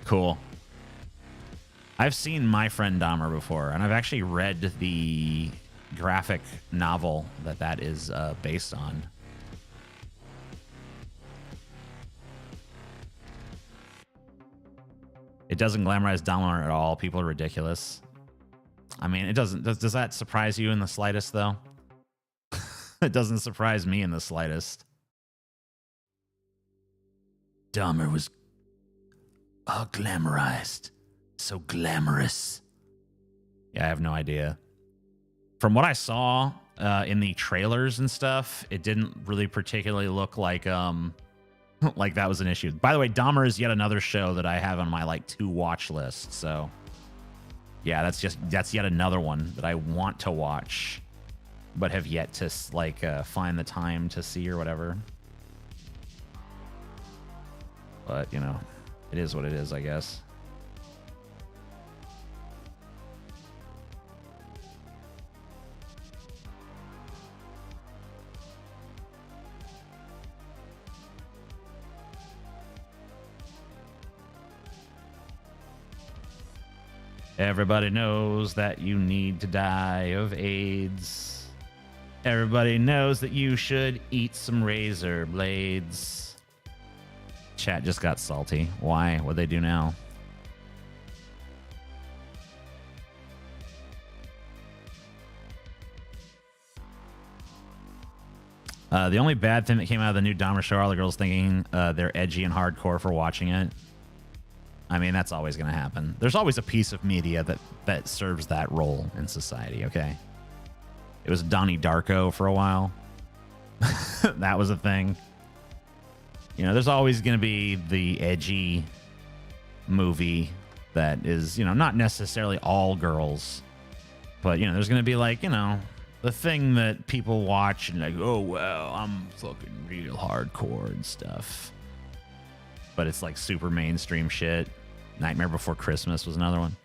Cool. I've seen My Friend Dahmer before, and I've actually read the graphic novel that is based on. It doesn't glamorize Dahmer at all. People are ridiculous. I mean, it doesn't. Does that surprise you in the slightest, though? It doesn't surprise me in the slightest. Dahmer was glamorized. So glamorous. Yeah, I have no idea. From what I saw in the trailers and stuff, it didn't really particularly look like like that was an issue. By the way, Dahmer is yet another show that I have on my like to watch list. So yeah, that's yet another one that I want to watch, but have yet to like find the time to see or whatever. But you know, it is what it is, I guess. Everybody knows that you need to die of AIDS. Everybody knows that you should eat some razor blades. Chat just got salty. Why? What'd they do now? The only bad thing that came out of the new Dahmer show are all the girls thinking they're edgy and hardcore for watching it. I mean, that's always going to happen. There's always a piece of media that serves that role in society, okay? It was Donnie Darko for a while. That was a thing. You know, there's always going to be the edgy movie that is, you know, not necessarily all girls. But, you know, there's going to be like, you know, the thing that people watch and like, oh, well, I'm fucking real hardcore and stuff. But it's like super mainstream shit. Nightmare Before Christmas was another one.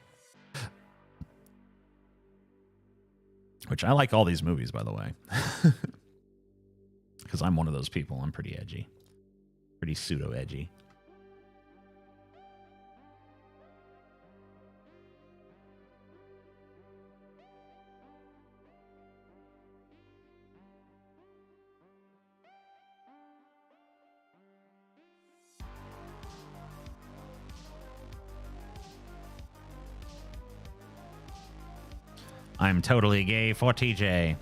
Which I like all these movies, by the way. Because I'm one of those people. I'm pretty edgy. Pretty pseudo-edgy. I'm totally gay for TJ.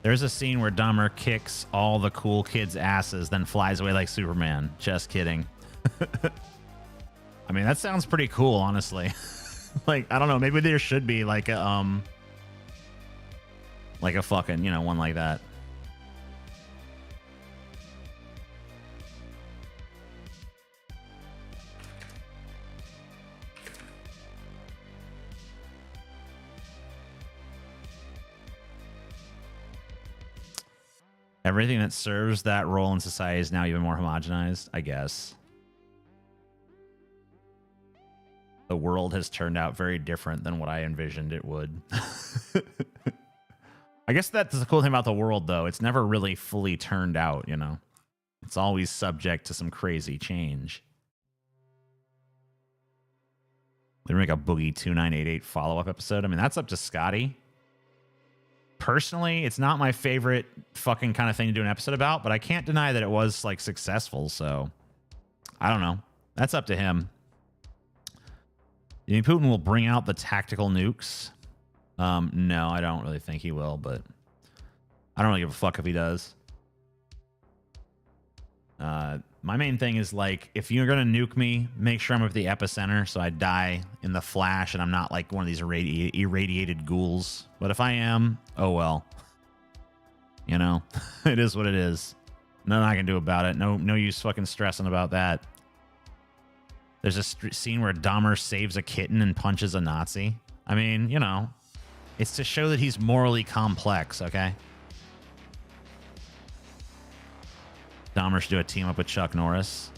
There's a scene where Dahmer kicks all the cool kids' asses, then flies away like Superman. Just kidding. I mean, that sounds pretty cool, honestly. Like, I don't know. Maybe there should be like a fucking, you know, one like that. Everything that serves that role in society is now even more homogenized, I guess. The world has turned out very different than what I envisioned it would. I guess that's the cool thing about the world, though. It's never really fully turned out, you know? It's always subject to some crazy change. They're going to make a Boogie 2988 follow-up episode. I mean, that's up to Scotty. Personally, it's not my favorite fucking kind of thing to do an episode about, but I can't deny that it was like successful. So I don't know. That's up to him. You think Putin will bring out the tactical nukes? No, I don't really think he will, but I don't really give a fuck if he does. My main thing is like, if you're going to nuke me, make sure I'm at the epicenter so I die in the flash and I'm not like one of these irradiated ghouls. But if I am, oh well. You know, it is what it is. Nothing I can do about it. No use fucking stressing about that. There's a scene where Dahmer saves a kitten and punches a Nazi. I mean, you know, it's to show that he's morally complex, okay? Dahmer should do a team up with Chuck Norris.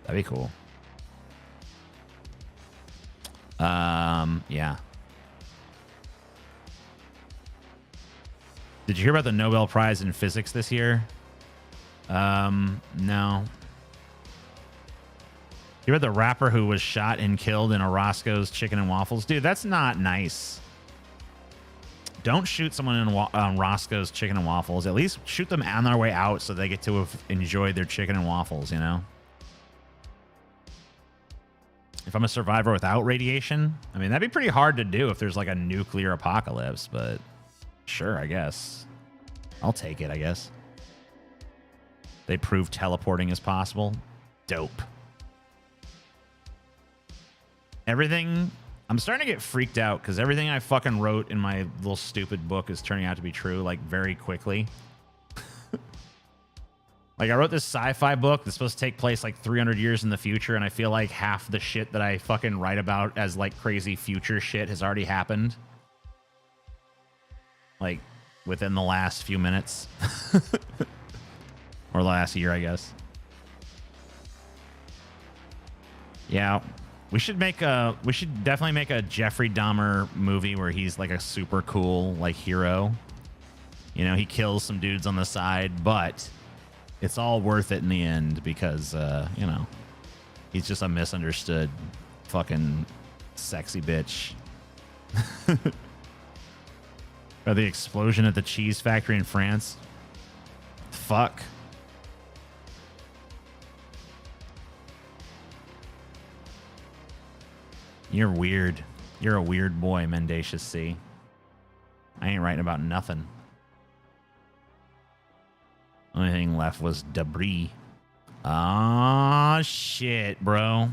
That'd be cool. Yeah. Did you hear about the Nobel Prize in Physics this year? No. You heard the rapper who was shot and killed in a Roscoe's Chicken and Waffles? Dude, that's not nice. Don't shoot someone in Roscoe's Chicken and Waffles. At least shoot them on their way out so they get to have enjoyed their chicken and waffles, you know? If I'm a survivor without radiation, I mean, that'd be pretty hard to do if there's like a nuclear apocalypse, but sure, I guess. I'll take it, I guess. They prove teleporting is possible. Dope. Everything... I'm starting to get freaked out because everything I fucking wrote in my little stupid book is turning out to be true, like, very quickly. Like, I wrote this sci-fi book that's supposed to take place, like, 300 years in the future, and I feel like half the shit that I fucking write about as, like, crazy future shit has already happened. Like, within the last few minutes. Or last year, I guess. Yeah. We should definitely make a Jeffrey Dahmer movie where he's like a super cool like hero. You know, he kills some dudes on the side, but it's all worth it in the end because you know, he's just a misunderstood fucking sexy bitch. Or the explosion at the cheese factory in France. Fuck. You're weird. You're a weird boy, Mendacious C. I ain't writing about nothing. Only thing left was debris. Ah, shit, bro.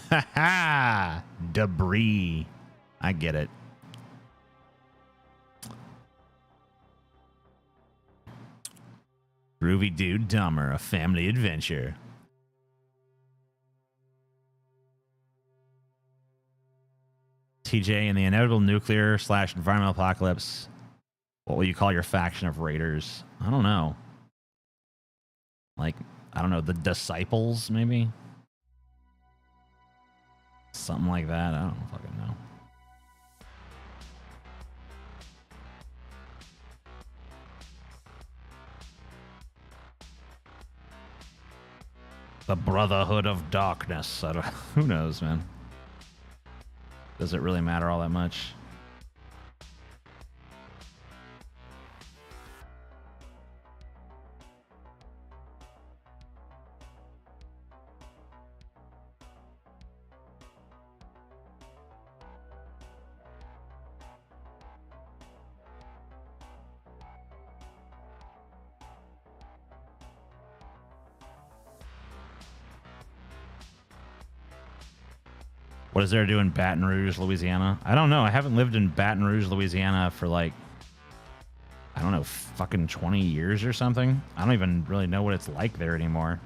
Ha ha. Debris. I get it. Groovy Dude Dahmer, a family adventure. TJ, in the inevitable nuclear/environmental apocalypse, what will you call your faction of raiders? I don't know. Like, I don't know, the Disciples, maybe? Something like that. I don't fucking know. The Brotherhood of Darkness. I don't, who knows, man? Does it really matter all that much? What is there to do in Baton Rouge, Louisiana? I don't know. I haven't lived in Baton Rouge, Louisiana for like, I don't know, fucking 20 years or something. I don't even really know what it's like there anymore.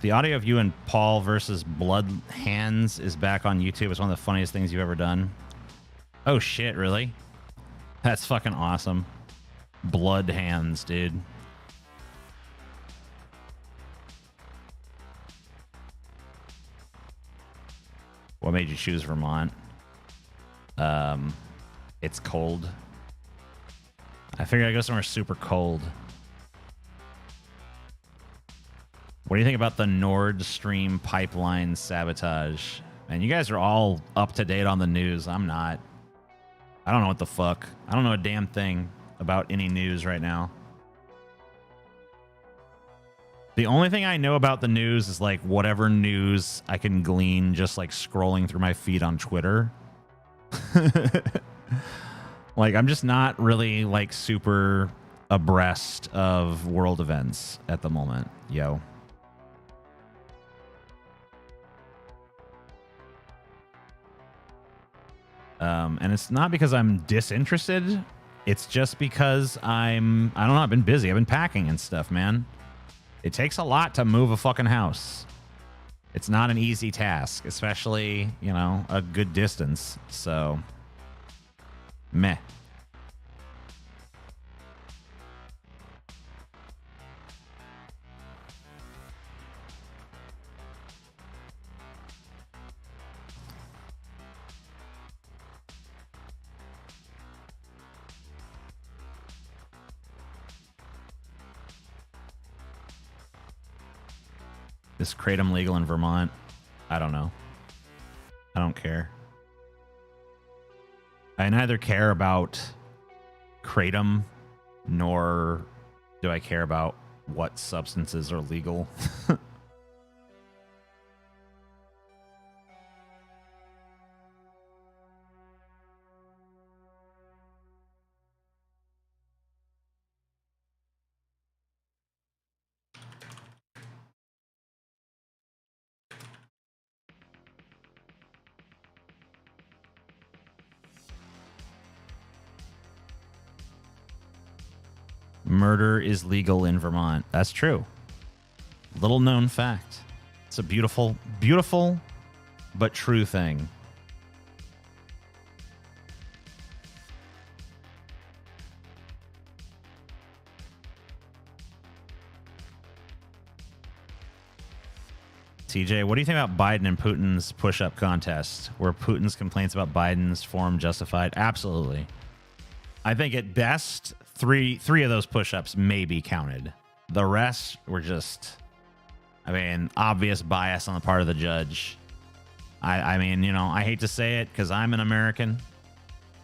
The audio of you and Paul versus Blood Hands is back on YouTube. It's one of the funniest things you've ever done. Oh shit, really? That's fucking awesome. Blood Hands, dude. What made you choose Vermont? It's cold. I figured I'd go somewhere super cold. What do you think about the Nord Stream pipeline sabotage? Man, you guys are all up to date on the news. I'm not. I don't know what the fuck. I don't know a damn thing about any news right now. The only thing I know about the news is like whatever news I can glean just like scrolling through my feed on Twitter. Like, I'm just not really like super abreast of world events at the moment. Yo. And it's not because I'm disinterested. It's just because I don't know, I've been busy. I've been packing and stuff, man. It takes a lot to move a fucking house. It's not an easy task, especially, you know, a good distance. So, meh. Is kratom legal in Vermont? I don't know. I don't care. I neither care about kratom nor do I care about what substances are legal. Murder is legal in Vermont. That's true. Little known fact. It's a beautiful, beautiful, but true thing. TJ, what do you think about Biden and Putin's push-up contest? Were Putin's complaints about Biden's form justified? Absolutely. I think at best, three of those push-ups may be counted. The rest were just, I mean, obvious bias on the part of the judge. I mean, you know, I hate to say it because I'm an American.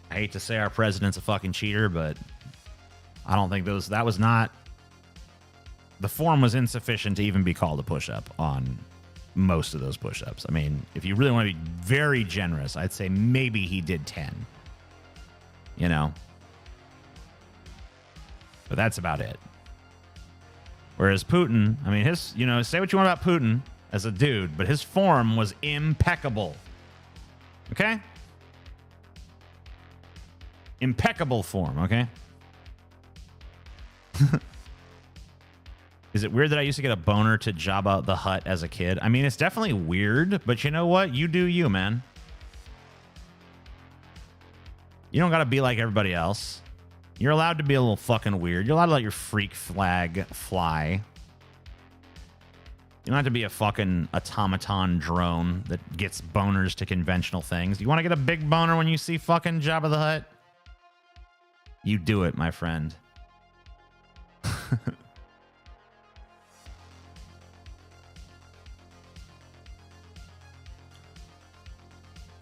I hate to say our president's a fucking cheater, but I don't think that was not, the form was insufficient to even be called a push-up on most of those push-ups. I mean, if you really want to be very generous, I'd say maybe he did 10. You know? But that's about it. Whereas Putin, I mean, his, you know, say what you want about Putin as a dude, but his form was impeccable. Okay? Impeccable form, okay? Is it weird that I used to get a boner to Jabba the Hutt as a kid? I mean, it's definitely weird, but you know what? You do you, man. You don't got to be like everybody else. You're allowed to be a little fucking weird. You're allowed to let your freak flag fly. You don't have to be a fucking automaton drone that gets boners to conventional things. You want to get a big boner when you see fucking Jabba the Hutt? You do it, my friend.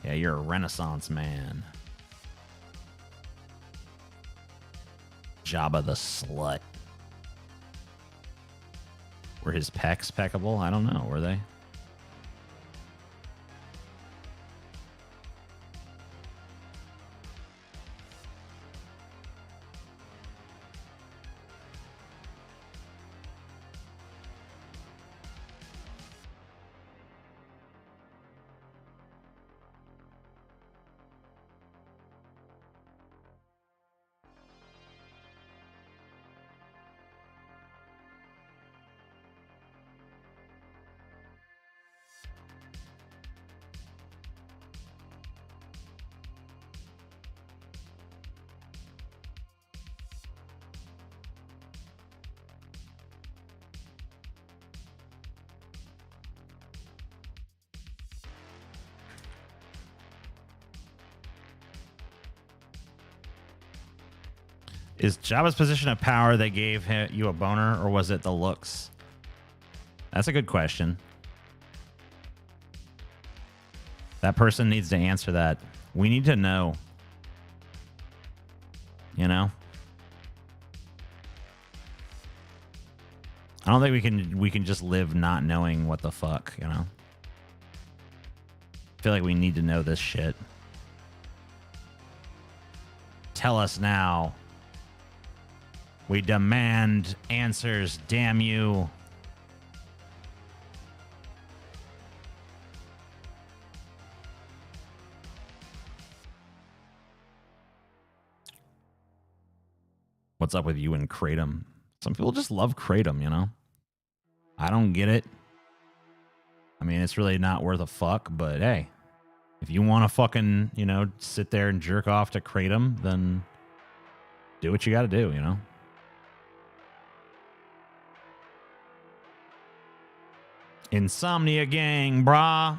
Yeah, you're a Renaissance man. Jabba the slut. Were his pecs peckable? I don't know. Were they? Is Jabba's position of power they gave you a boner, or was it the looks? That's a good question. That person needs to answer that. We need to know. You know? I don't think we can just live not knowing what the fuck, you know? I feel like we need to know this shit. Tell us now. We demand answers, damn you. What's up with you and kratom? Some people just love kratom, you know? I don't get it. I mean, it's really not worth a fuck, but hey, if you want to fucking, you know, sit there and jerk off to kratom, then do what you got to do, you know? Insomnia gang, brah.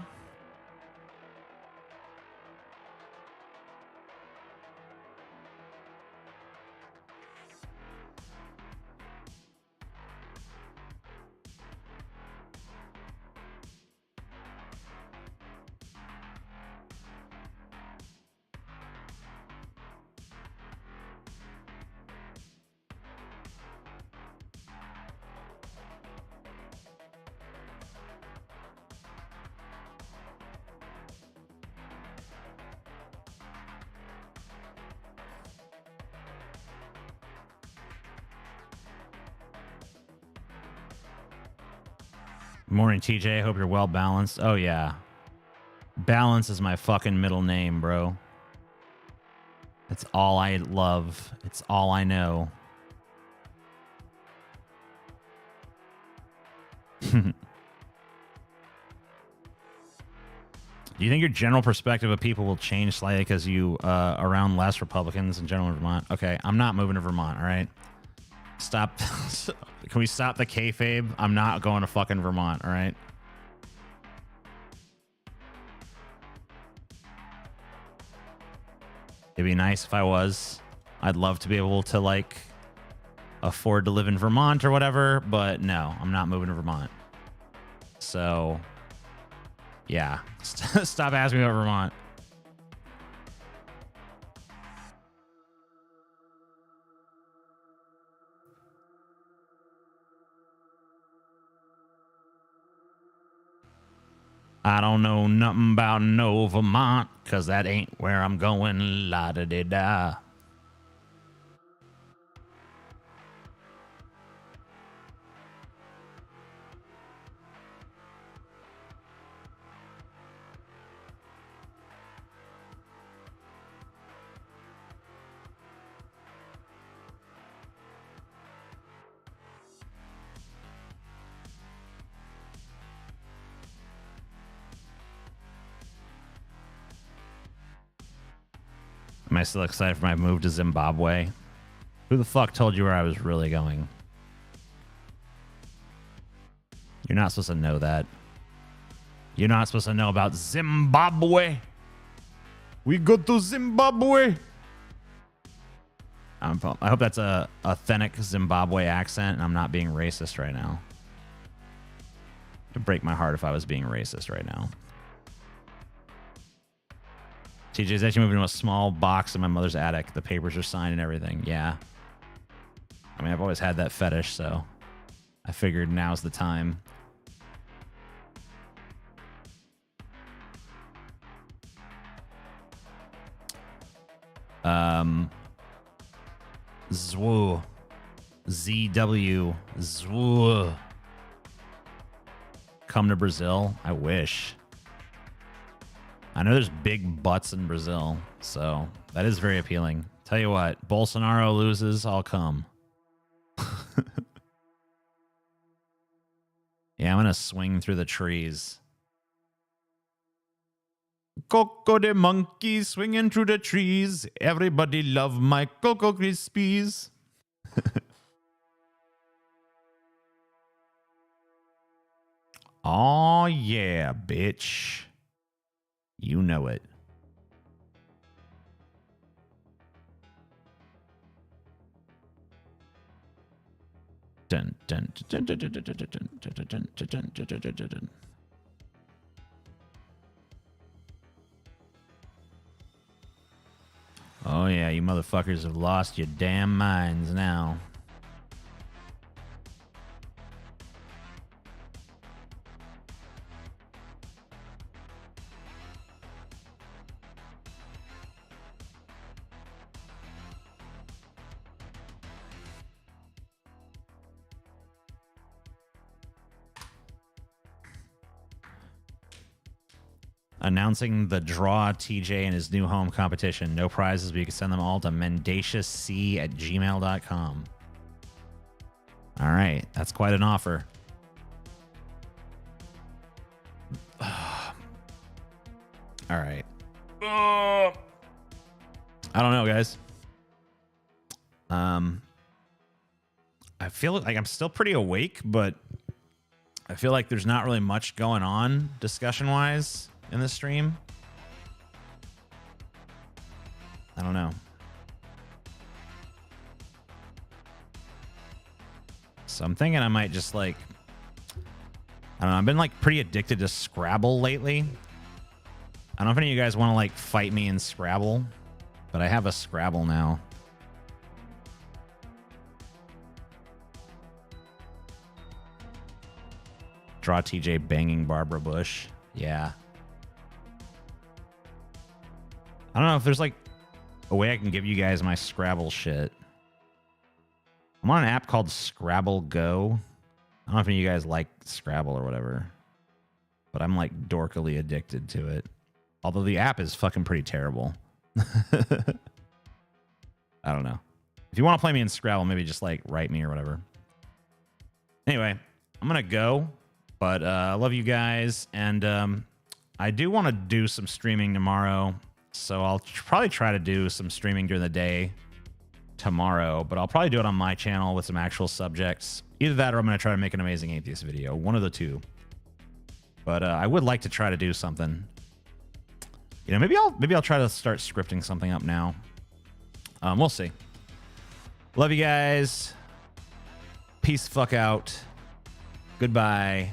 Morning, TJ. Hope you're well balanced. Oh, yeah. Balance is my fucking middle name, bro. It's all I love. It's all I know. Do you think your general perspective of people will change slightly because you around less Republicans in general in Vermont? Okay, I'm not moving to Vermont, all right? Stop. Can we stop the kayfabe? I'm not going to fucking Vermont, all right? It'd be nice if I was. I'd love to be able to, like, afford to live in Vermont or whatever, but no, I'm not moving to Vermont. So, yeah. Stop asking me about Vermont. I don't know nothing about no Vermont, because that ain't where I'm going. La-da-da-da. Am I still excited for my move to Zimbabwe? Who the fuck told you where I was really going? You're not supposed to know that. You're not supposed to know about Zimbabwe. We go to Zimbabwe. I hope that's a authentic Zimbabwe accent and I'm not being racist right now. It'd break my heart if I was being racist right now. TJ's actually moving to a small box in my mother's attic. The papers are signed and everything. Yeah. I mean, I've always had that fetish, so I figured now's the time. Zwoo. ZW. Zwoo. Come to Brazil? I wish. I know there's big butts in Brazil, so that is very appealing. Tell you what, Bolsonaro loses, I'll come. Yeah, I'm going to swing through the trees. Coco the monkey swinging through the trees. Everybody love my Cocoa Krispies. Oh yeah, bitch. You know it. Dun, dun, dun, dun, dun, dun, dun, dun, dun, dun, dun, dun, dun, dun. Oh yeah, you motherfuckers have lost your damn minds now. Announcing the draw TJ and his new home competition. No prizes, but you can send them all to mendaciousc@gmail.com. All right, that's quite an offer. All right. I don't know, guys. I feel like I'm still pretty awake, but I feel like there's not really much going on discussion-wise in this stream. I don't know. So I'm thinking I might just like, I don't know. I've been like pretty addicted to Scrabble lately. I don't know if any of you guys want to like fight me in Scrabble, but I have a Scrabble now. Draw TJ banging Barbara Bush. Yeah. I don't know if there's like a way I can give you guys my Scrabble shit. I'm on an app called Scrabble Go. I don't know if any of you guys like Scrabble or whatever, but I'm like dorkily addicted to it. Although the app is fucking pretty terrible. I don't know. If you want to play me in Scrabble, maybe just like write me or whatever. Anyway, I'm going to go, but I love you guys. And I do want to do some streaming tomorrow. So I'll probably try to do some streaming during the day tomorrow, but I'll probably do it on my channel with some actual subjects. Either that or I'm going to try to make an Amazing Atheist video. One of the two. But I would like to try to do something. You know, maybe I'll try to start scripting something up now. We'll see. Love you guys. Peace the fuck out. Goodbye.